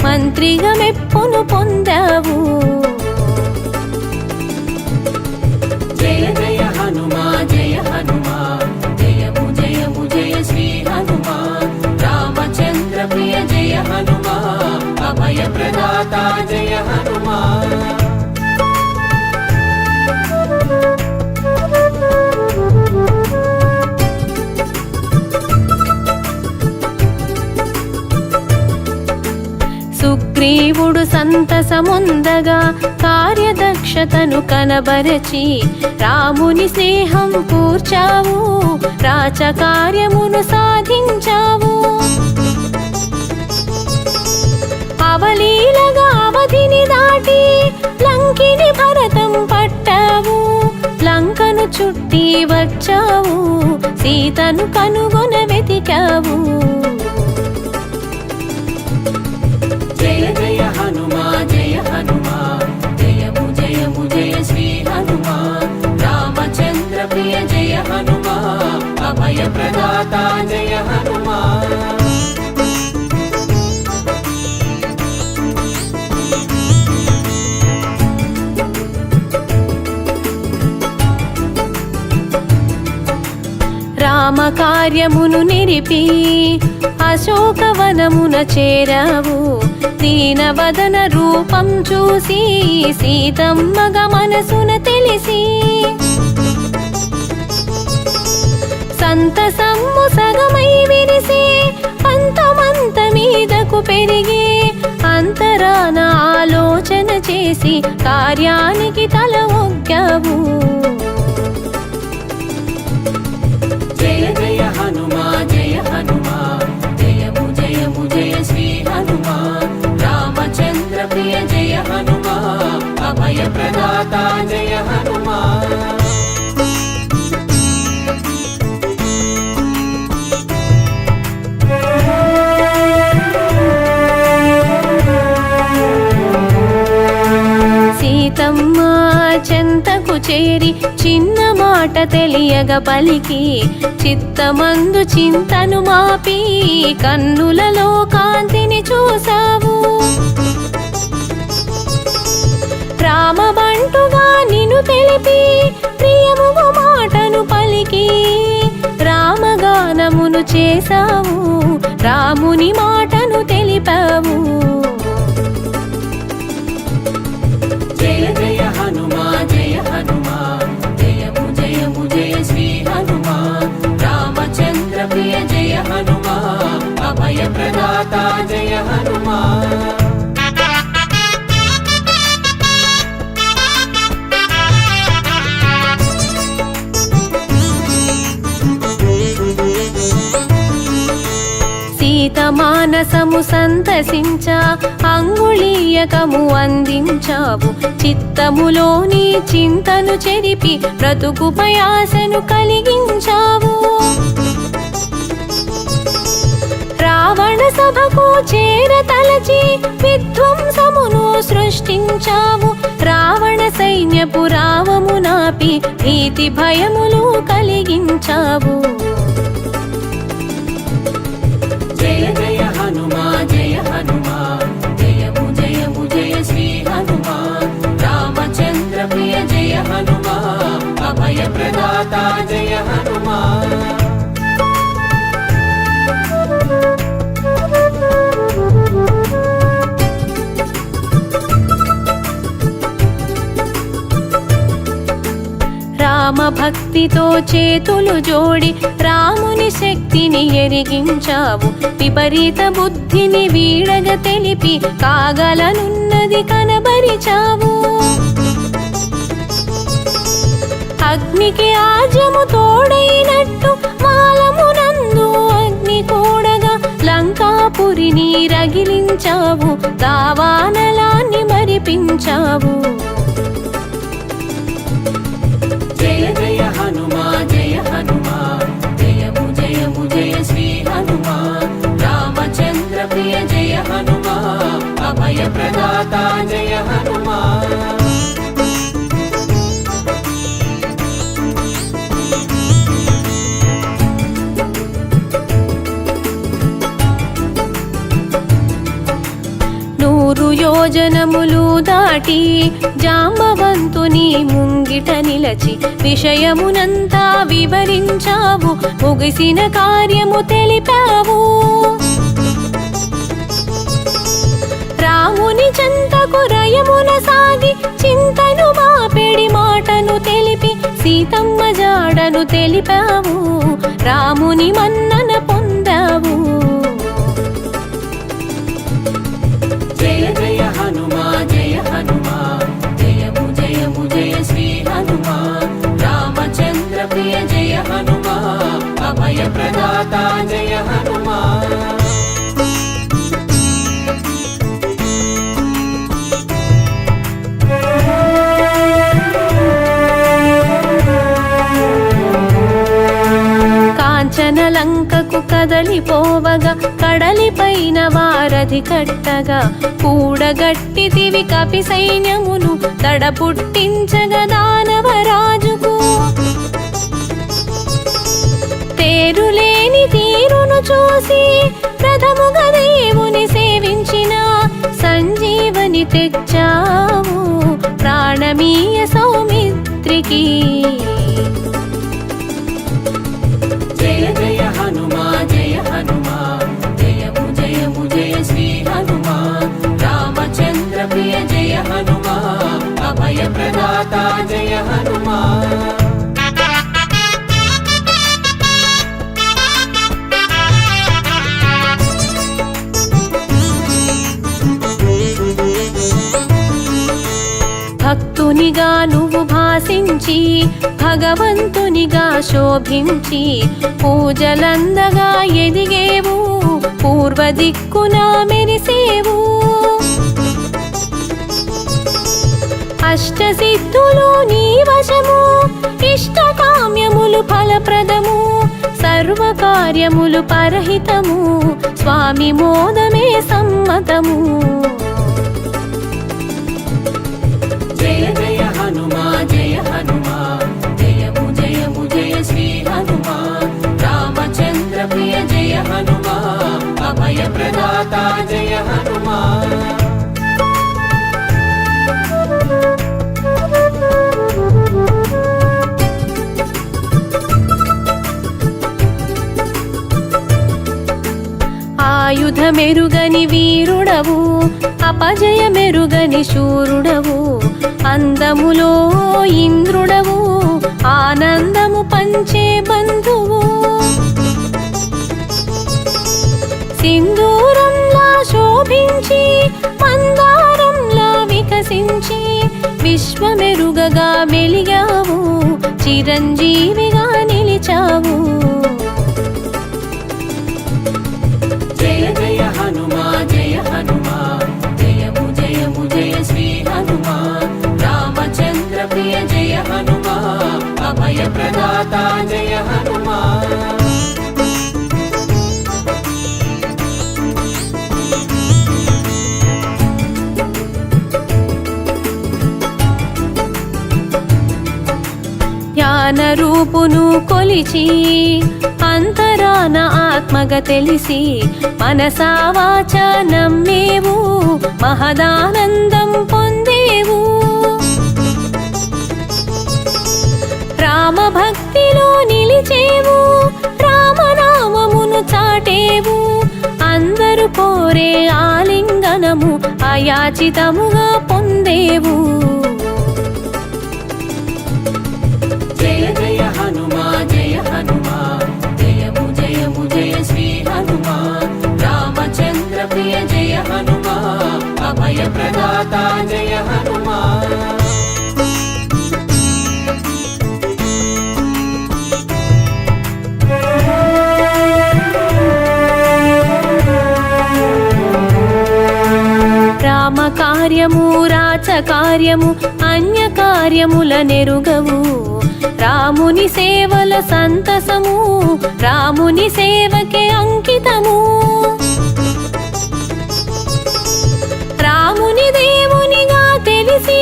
E: మంత్రిగా మెప్పును పొందావు.
A: జయ జయ హనుమా జయ హనుమా, జయము జయము జయ శ్రీ హనుమా. రామచంద్ర ప్రియ జయ హనుమా, అభయ ప్రదాత జయ హనుమా.
E: సుగ్రీవుడు సంతసముందగా కార్యదక్షతను కనబరచి రాముని స్నేహం కూర్చావు, రాచకార్యమును సాధించావు. అవలీలగా అవధిని దాటి లంకిని భరతం పట్టావు, లంకను చుట్టి వచ్చావు, సీతను కనుగొన వెతికావు.
A: జయ జయ హనుమా జయ హనుమా, జయము జయము జయ శ్రీ హనుమా. రామచంద్ర ప్రియ జయ హనుమా, అభయ ప్రదాత జయ హనుమా.
E: రామ కార్యమును నిరిపి అశోకవనమున చేరావు, దీనవదన రూపం చూసి సీతమ్మగ మనసున తెలిసి సంతసమ్ము సగమై విరిసి పంతమంత మీదకు పెరిగి అంతరాన ఆలోచన చేసి కార్యానికి తల ఒగ్గావు.
A: జయ జయ హనుమా జయ హనుమా, జయము జయము జయ శ్రీ హనుమా. రామచంద్ర ప్రియ జయ హనుమా, అభయ ప్రదాత జయ హనుమా.
E: సీతమ్మ చెంతకు చేరి చిన్న మాట తెలియగ పలికి చిత్తమందు చింతను మాపి కన్నులలో కాంతిని చూసావు. రామబంటుగా నిన్ను తెలిపి ప్రియము మాటను పలికి రామగానమును చేసావు, రాముని మాటను తెలిపావు.
A: జయ జయ హనుమా జయ హనుమా, జయము జయము జయ శ్రీ హనుమా. రామచంద్ర ప్రియ జయ హనుమా, అభయ ప్రదాత జయ హనుమా.
E: సీత మానసము సంతసించా అంగుళీయకము అందించావు, చిత్తములోని చింతను చెరిపి బ్రతుకుపై ఆశను కలిగించావు. రావణ సభకు చేరతలచి విధ్వంసమును సృష్టించావు, రావణ సైన్యపు రావము నాపి భీతి భయములు కలిగించావు.
A: జయ జయ హనుమా జయ హనుమా, జయము జయము జయ శ్రీ హనుమా. రామచంద్ర ప్రియ జయ హనుమా, అభయ ప్రదాత జయ హనుమా.
E: రామ భక్తితో చేతులు జోడి రాముని శక్తిని ఎరిగించావు, విపరీత బుద్ధిని వీడగ తెలిపి కాగలనున్నది కనబరిచావు. అగ్నికి ఆజ్యము తోడైనట్టు మాలమునందు అగ్ని కూడగా లంకాపురిని రగిలించావు, దావానలాన్ని మరిపించావు.
A: జయ జయ హనుమా జయ హనుమా, జయము జయము జయ శ్రీ హనుమా. రామచంద్ర ప్రియ జయ హనుమా, అభయ ప్రదాత జయ హనుమా.
E: యోజనములు దాటి జాంబవంతుని ముంగిట నిలచి విషయమునంతా వివరించావు, ముగిసిన కార్యము తెలిపావు. రాముని చెంతకు రయమున సాగి చింతను మాపెడి మాటను తెలిపి సీతమ్మ జాడను తెలిపావు, రాముని మన్నన పొందావు.
A: జయ జయ హనుమా జయ హనుమా, జయము జయము జయ శ్రీ హనుమా. రామచంద్ర ప్రియ జయ హనుమా, అభయ ప్రదాత జయ హనుమా.
E: లంకకు కదలిపోవగా కడలిపైన వారధి కట్టగా కూడగట్టితివి కపి సైన్యమును తడపుట్టించగా దానవరాజుకు. తేరులేని తీరును చూసి ప్రథముగా దేవుని సేవించిన సంజీవని తెచ్చావు, ప్రాణమీయ సౌమిత్రికి.
A: జయ జయ హనుమా జయ హనుమా, జయము జయము జయ శ్రీ హనుమా. రామచంద్ర ప్రియ జయ హనుమా, అభయ ప్రదాత జయ హనుమా.
E: భక్తునిగా నువ్వు భాసించి భగవంతునిగా శోభించి పూజలందగా ఎదిగేవు, పూర్వ దిక్కున మెరిసేవు. అష్టసిద్ధులు నీ వశము, ఇష్టకామ్యములు ఫలప్రదము, సర్వకార్యములు పరహితము, స్వామి మోదమే సమ్మతము.
A: జయ జయ హనుమా జయ హనుమా, జయము జయము జయ శ్రీ హనుమా. రామచంద్ర ప్రియ జయ హనుమా, అభయ ప్రదాత జయ హనుమా. ఆయుధమెరుగని వీరుడవు, అపజయమెరుగని శూరుడవు, అందములో ఇంద్రుడవు, ఆనందము పంచే బంధువు. సింధూరంలా శోభించి మందారంలా వికసించి విశ్వమెరుగగా మెలిగావు, చిరంజీవిగా నిలిచావు. జయ జయ హనుమా జయ హనుమా, జయము జయము జయ శ్రీ హనుమా. రామచంద్ర ప్రియ జయ హనుమా, అభయ ప్రదాత జయ హనుమా. జ్ఞాన రూపును కొలిచి అంతరాన ఆత్మగా తెలిసి మనసా వాచ నమ్మేవు, మహదానందం పొందేవు. రామ భక్తిలో నిలిచేవు, రామనామమును చాటేవు, అందరూ కోరే ఆలింగనము అయాచితముగా పొందేవు. జయ జయ హనుమా జయ హనుమా, జయము జయము జయ శ్రీ హనుమా. రామచంద్ర ప్రియ జయ హనుమా, అభయ ప్రదాత జయ హనుమా. రామ కార్యము రాచ కార్యము అన్య కార్యముల నెరుగవు, రాముని సేవల సంతసము, రాముని సేవకే అంకితము. రాముని దేవునిగా తెలిసి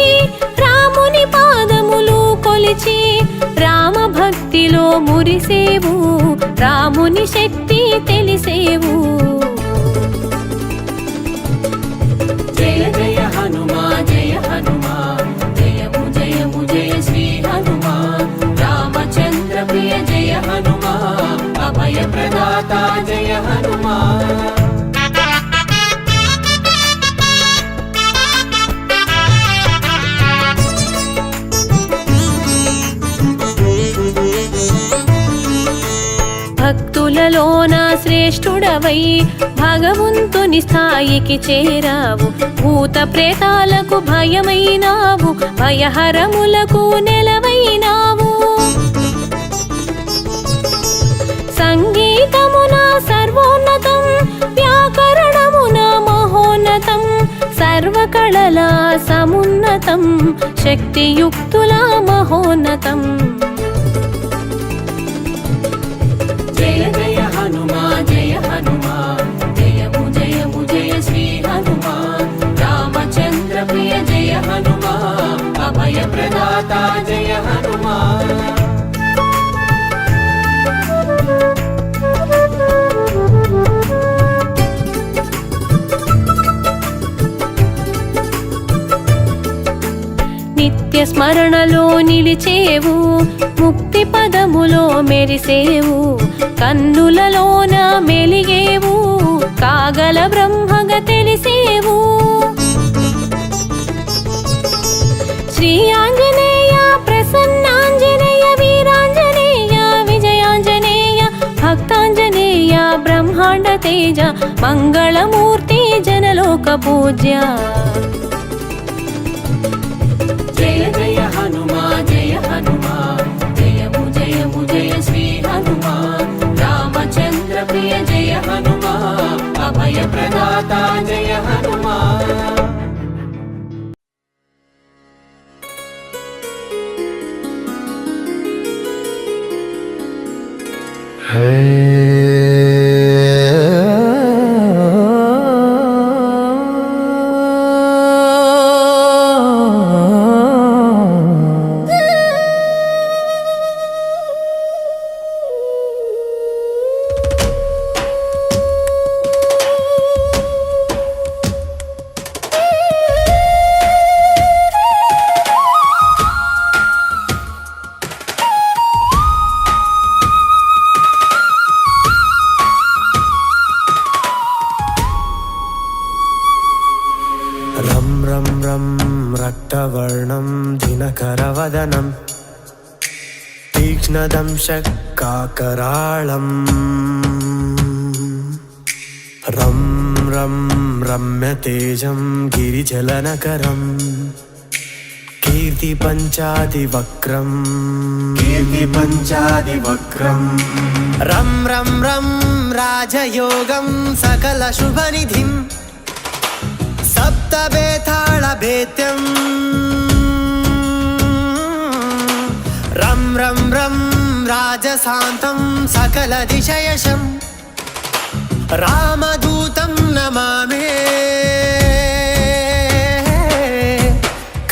A: రాముని పాదములు కొలిచి రామ భక్తిలో మురిసేవు, రాముని శక్తి తెలిసేవు. జయ జయ अभयप्रदाता जय हनुमान
E: భక్తులలోన శ్రేష్ఠుడవై భగవంతుని స్థాయికి చేరావు. భూత ప్రేతాలకు భయమైనావు, భయహరములకు నెలవైనావు. సంగీతమున సర్వోన్నతం, వ్యాకరణమున మహోన్నతం, సర్వకళల సమున్నతం, శక్తియుక్తుల మహోన్నతం.
A: जय जय हनुमान जय हनुमान जयमु जयमु जय श्री हनुमान रामचंद्र प्रिय जय हनुमान अभय प्रदाता जय हनुमान
E: నిత్య స్మరణలో నిలిచేవు, ముక్తి పదములో మెరిసేవు. కన్నులలోన మెలిగేవు, కాగల బ్రహ్మగా తెలిసేవు. శ్రీ ఆంజనేయ ప్రసన్నాంజనేయ వీరాంజనేయ విజయాంజనేయ భక్తాంజనేయ బ్రహ్మాండ తేజ మంగళమూర్తి జనలోక పూజ్య.
A: जय जय हनुमान जयमु जयमु जय श्री हनुमान रामचंद्र प्रिय जय हनुमान अभय प्रदाता जय हनुमान
B: రక్తవర్ణం దినకరవదనం తీక్ష్ణదంశకాకరాళం రం రం రమ్యతేజం గిరిజలనకరం కీర్తిపంచాదివక్రం రం రం రం రాజయోగం సకల శుభనిధిం సప్తబేతాళభేద్యం రం రం రం రాజశాంతం సకల దిశయశం రామదూతం నమామి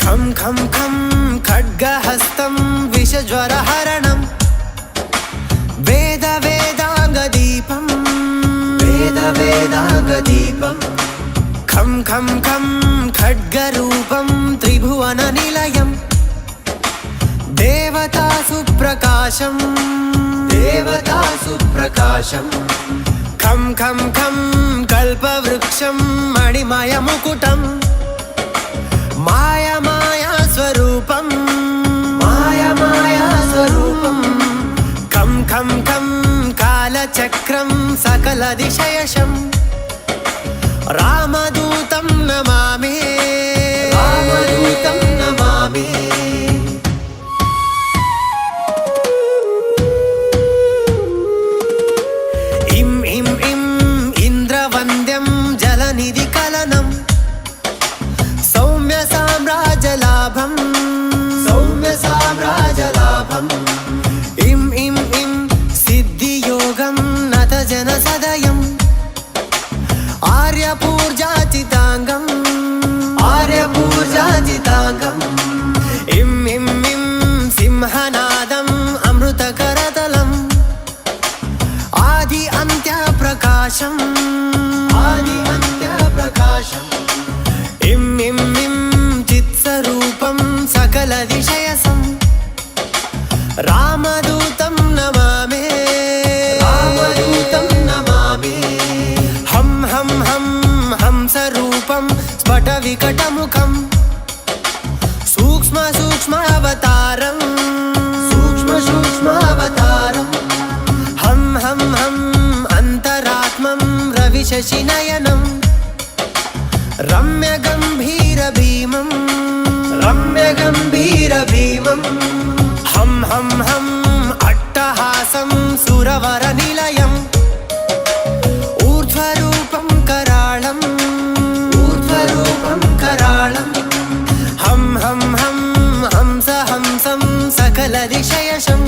B: ఖం ఖం ఖం ఖడ్గహస్తం విషజ్వరహరణం వేద వేదాంగదీపం ఖం ఖం ఖం ఖడ్గరూపం త్రిభువన నిలయం దేవతాసు ప్రకాశం ఖం ఖం ఖం కల్పవృక్షం మణిమయ ముకుటం మాయమాయా స్వరూపం ఖం ఖం ఖం కాలచక్రం సకల దిశయశం రామదూతం నమామి ఇం ఇం ఇం ఇంద్రవంద్యం జలనిధి కలనం సౌమ్య సామ్రాజ్యలాభం ఇం ఇం ఇం సిద్ధియోగం నత జన సదయం ఆర్యపూర్జాచితాంగం ఇం ఇం ఇం సింహనాదం అమృతకరతలం ఆది అంత్య ప్రకాశం ఇం ఇం ఇం చిత్స్వరూపం సకల దిశయసం రామదూతం నమామి सुरवरनिलयम् ऊर्ध्वरूपं कराळम् हं हं हं हंस हंसं सकलदिशयशं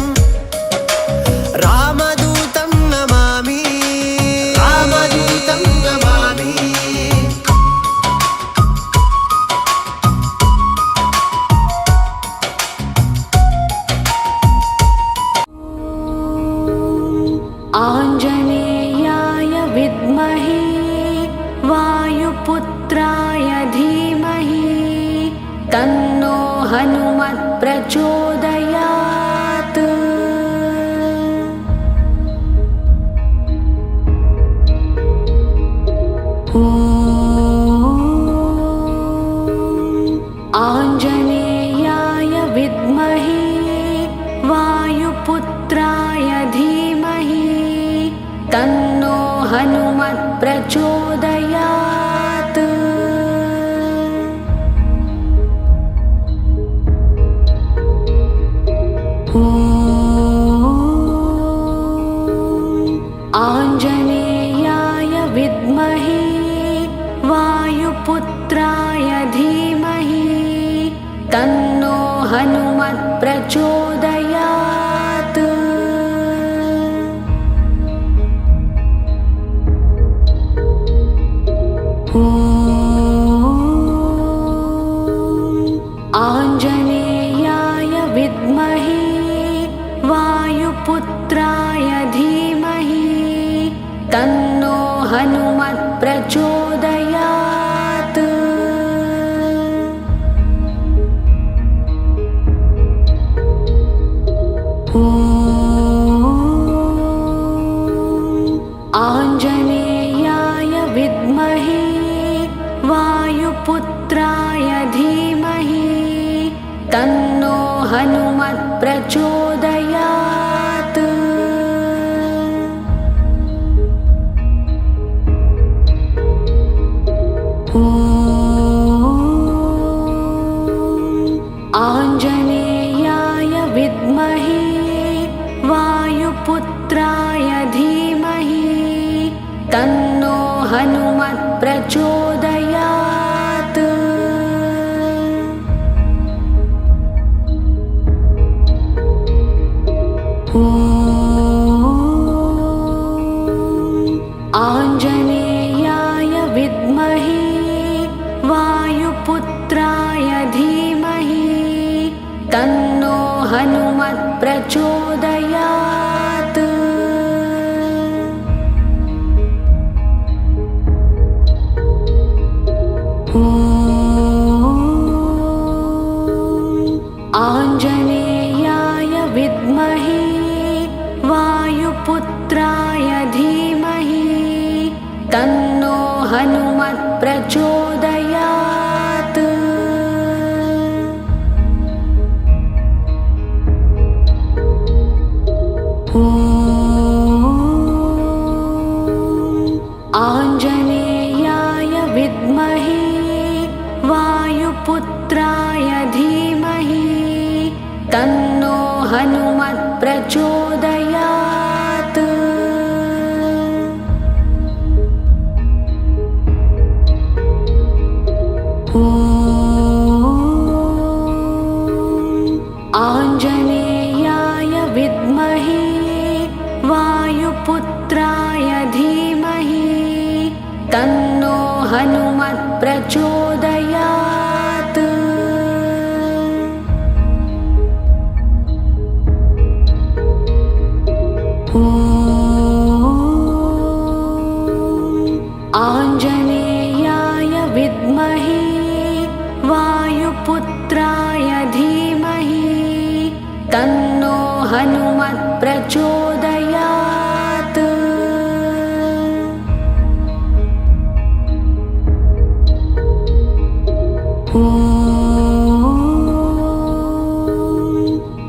B: रामदूतं नमामि
E: आञ्जनेयाय विद्महे वायुपुत्राय धीमहि तन्नो हनुमत् प्रचोदयात्। आञ्जनेयाय विद्महे वायुपुत्राय धीमहि तन्नो हनुमत् प्रचोदयात्। आञ्जनेयाय विद्महे वायुपुत्राय धीमहि तन्नो हनुमत् प्रचोदयात्। आञ्जनेयाय विद्महे वायुपुत्राय धीमहि तन्नो हनुमत् प्रचोदयात्। आञ्जनेयाय विद्महे वायुपुत्राय धीमहि तन्नो हनुमत् प्रचोदयात्। आञ्जनेयाय विद्महे वायुपुत्राय धीमहि तन्नो हनुमत् प्रचोदयात्। आञ्जनेयाय विद्महे वायुपुत्राय धीमहि तन्नो हनुमत् प्रचोदयात्। आञ्जनेयाय विद्महे वायुपुत्राय धीमहि तन्नो हनुमत् प्रचोदयात्। आञ्जनेयाय विद्महे वायुपुत्राय धीमहि तन्नो हनुमत् प्रचोदयात्। आञ्जनेयाय विद्महे वायुपुत्राय धीमहि तन्नो हनुमत् प्रचोदयात्। आञ्जनेयाय विद्महे वायुपुत्राय धीमहि तन्नो हनुमत् प्रचोदयात्।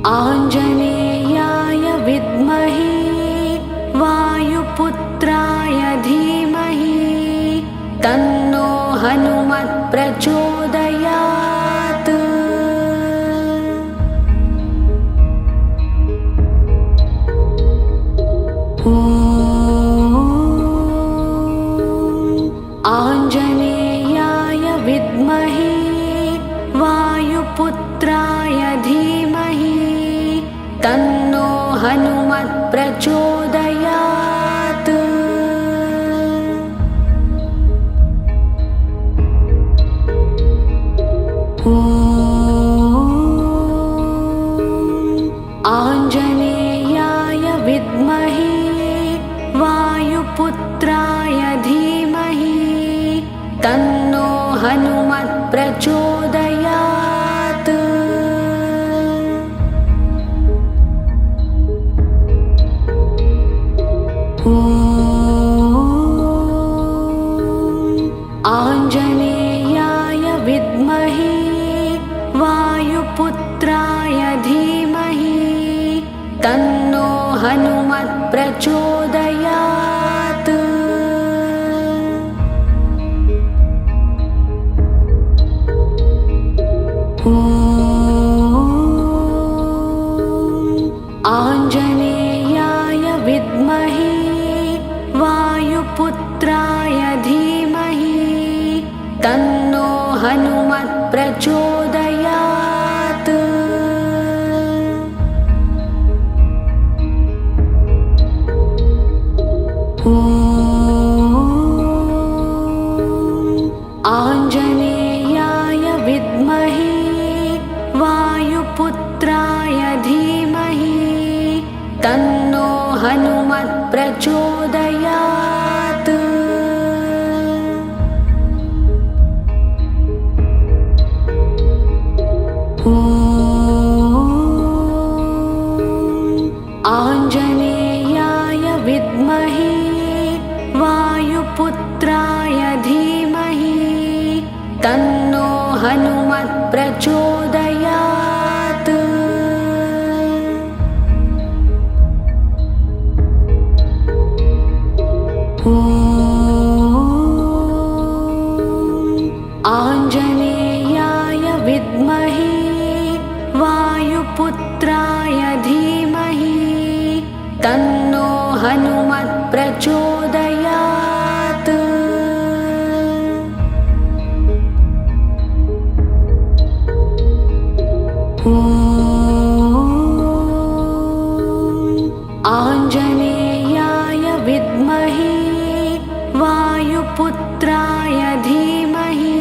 E: आञ्जनेयाय विद्महे वायुपुत्राय धीमहि तन्नो हनुमत् प्रचोदयात्। हनुमत् प्रचोदयात्। आञ्जनेयाय विद्महे वायुपुत्राय धीमहि तन्नो हनुमत् प्रचोदयात्। आञ्जनेयाय विद्महे वायुपुत्राय धीमहि तन्नो हनुमत् प्रचोदयात्। आञ्जनेयाय विद्महे वायुपुत्राय धीमहि तन्नो हनुमत् प्रचोदयात्। आञ्जनेयाय विद्महे वायुपुत्राय धीमहि तन्नो हनुमत् प्रचोदयात्। आञ्जनेयाय विद्महे वायुपुत्राय धीमहि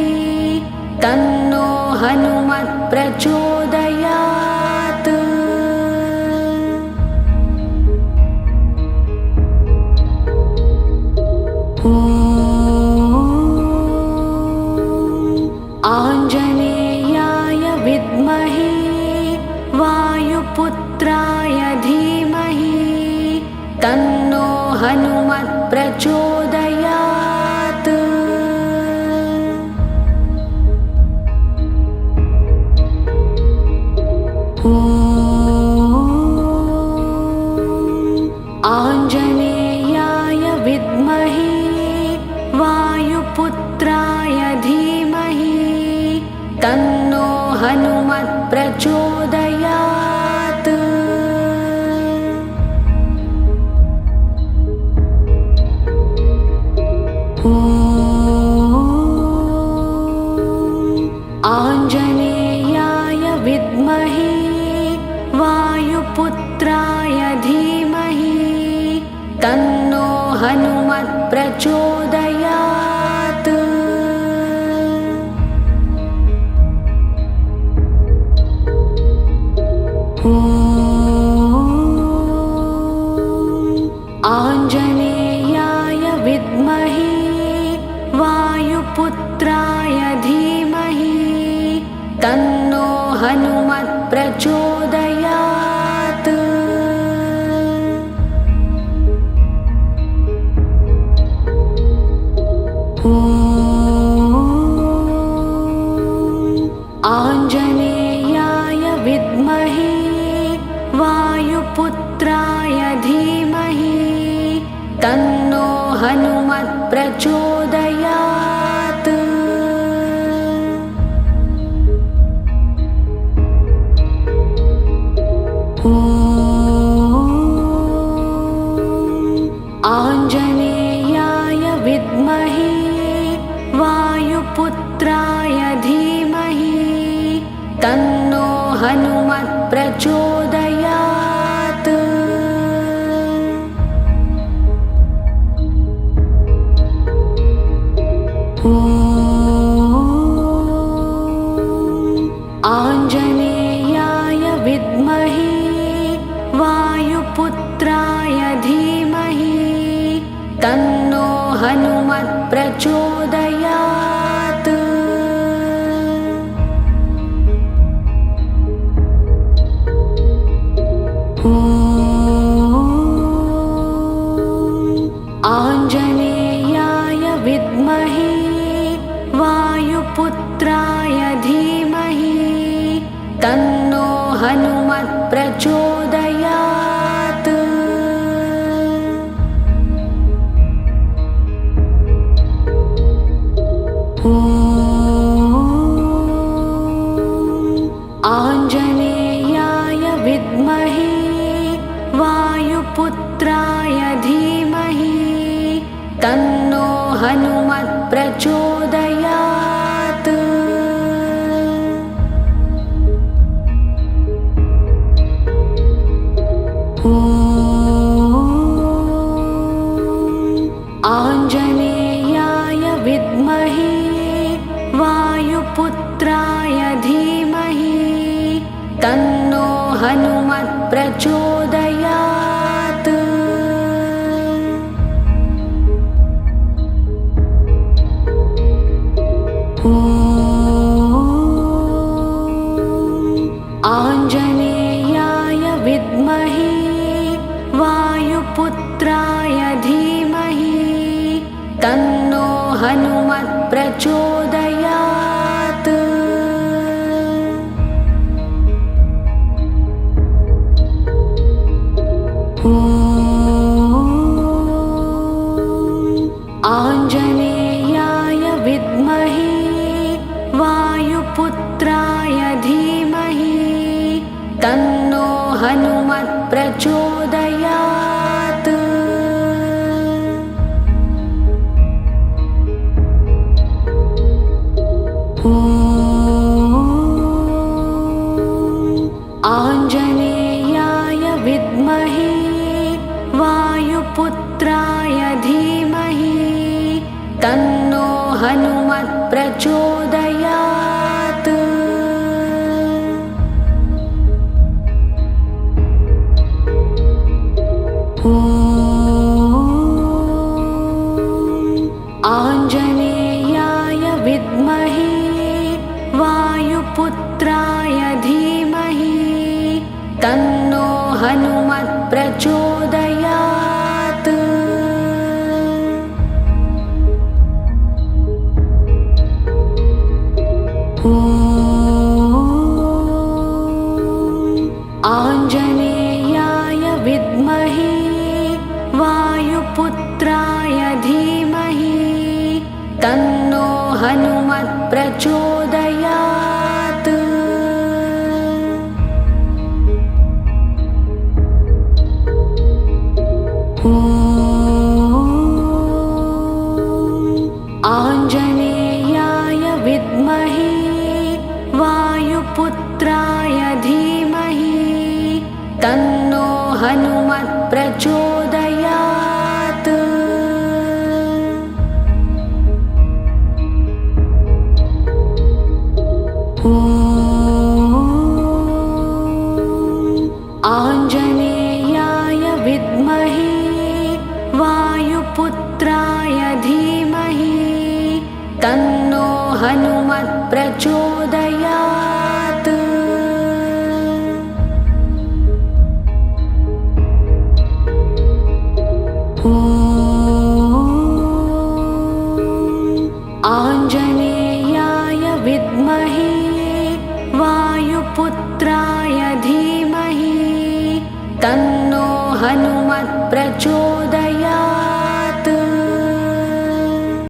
E: तन्नो हनुमत् प्रचोदयात्। आञ्जनेयाय विद्महे वायुपुत्राय धीमहि तन्नो हनुमत् प्रचोदयात्। आञ्जनेयाय विद्महे वायुपुत्राय धीमहि तन्नो हनुमत् प्रचोदयात्। आञ्जनेयाय विद्महे वायुपुत्राय धीमहि तन्नो हनुमत् प्रचोदयात्। आञ्जनेयाय विद्महे वायुपुत्राय धीमहि तन्नो हनुमत् प्रचोदयात्। आञ्जनेयाय विद्महे वायुपुत्राय धीमहि तन्नो हनुमत् प्रचोदयात्। आञ्जनेयाय विद्महे वायुपुत्राय धीमहि तन्नो हनुमत् प्रचोदयात्। आञ्जनेयाय विद्महे वायुपुत्राय धीमहि तन्नो हनुमत् प्रचोदयात्। आञ्जनेयाय विद्महे वायुपुत्राय धीमहि तन्नो हनुमत् प्रचोदयात्। तन्नो हनुमत् प्रचोदयात्। आञ्जनेयाय विद्महे वायुपुत्राय धीमहि तन्नो हनुमत् प्रचोदयात्। आञ्जनेयाय विद्महे वायुपुत्राय धीमहि तन्नो हनुमत् प्रचोदयात्। आञ्जनेयाय विद्महे वायुपुत्राय धीमहि तन्नो हनुमत् प्रचोदयात्। आञ्जनेयाय विद्महे वायुपुत्राय धीमहि तन्नो हनुमत् प्रचोदयात्। आञ्जनेयाय विद्महे वायुपुत्राय धीमहि तन्नो हनुमत् प्रचोदयात्। आञ्जनेयाय विद्महे वायुपुत्राय धीमहि तन्नो हनुमत् प्रचोदयात्। आञ्जनेयाय विद्महे वायुपुत्राय धीमहि तन्नो हनुमत् प्रचोदयात्। आञ्जनेयाय विद्महे वायुपुत्राय धीमहि तन्नो हनुमत् प्रचोदयात्। आञ्जनेयाय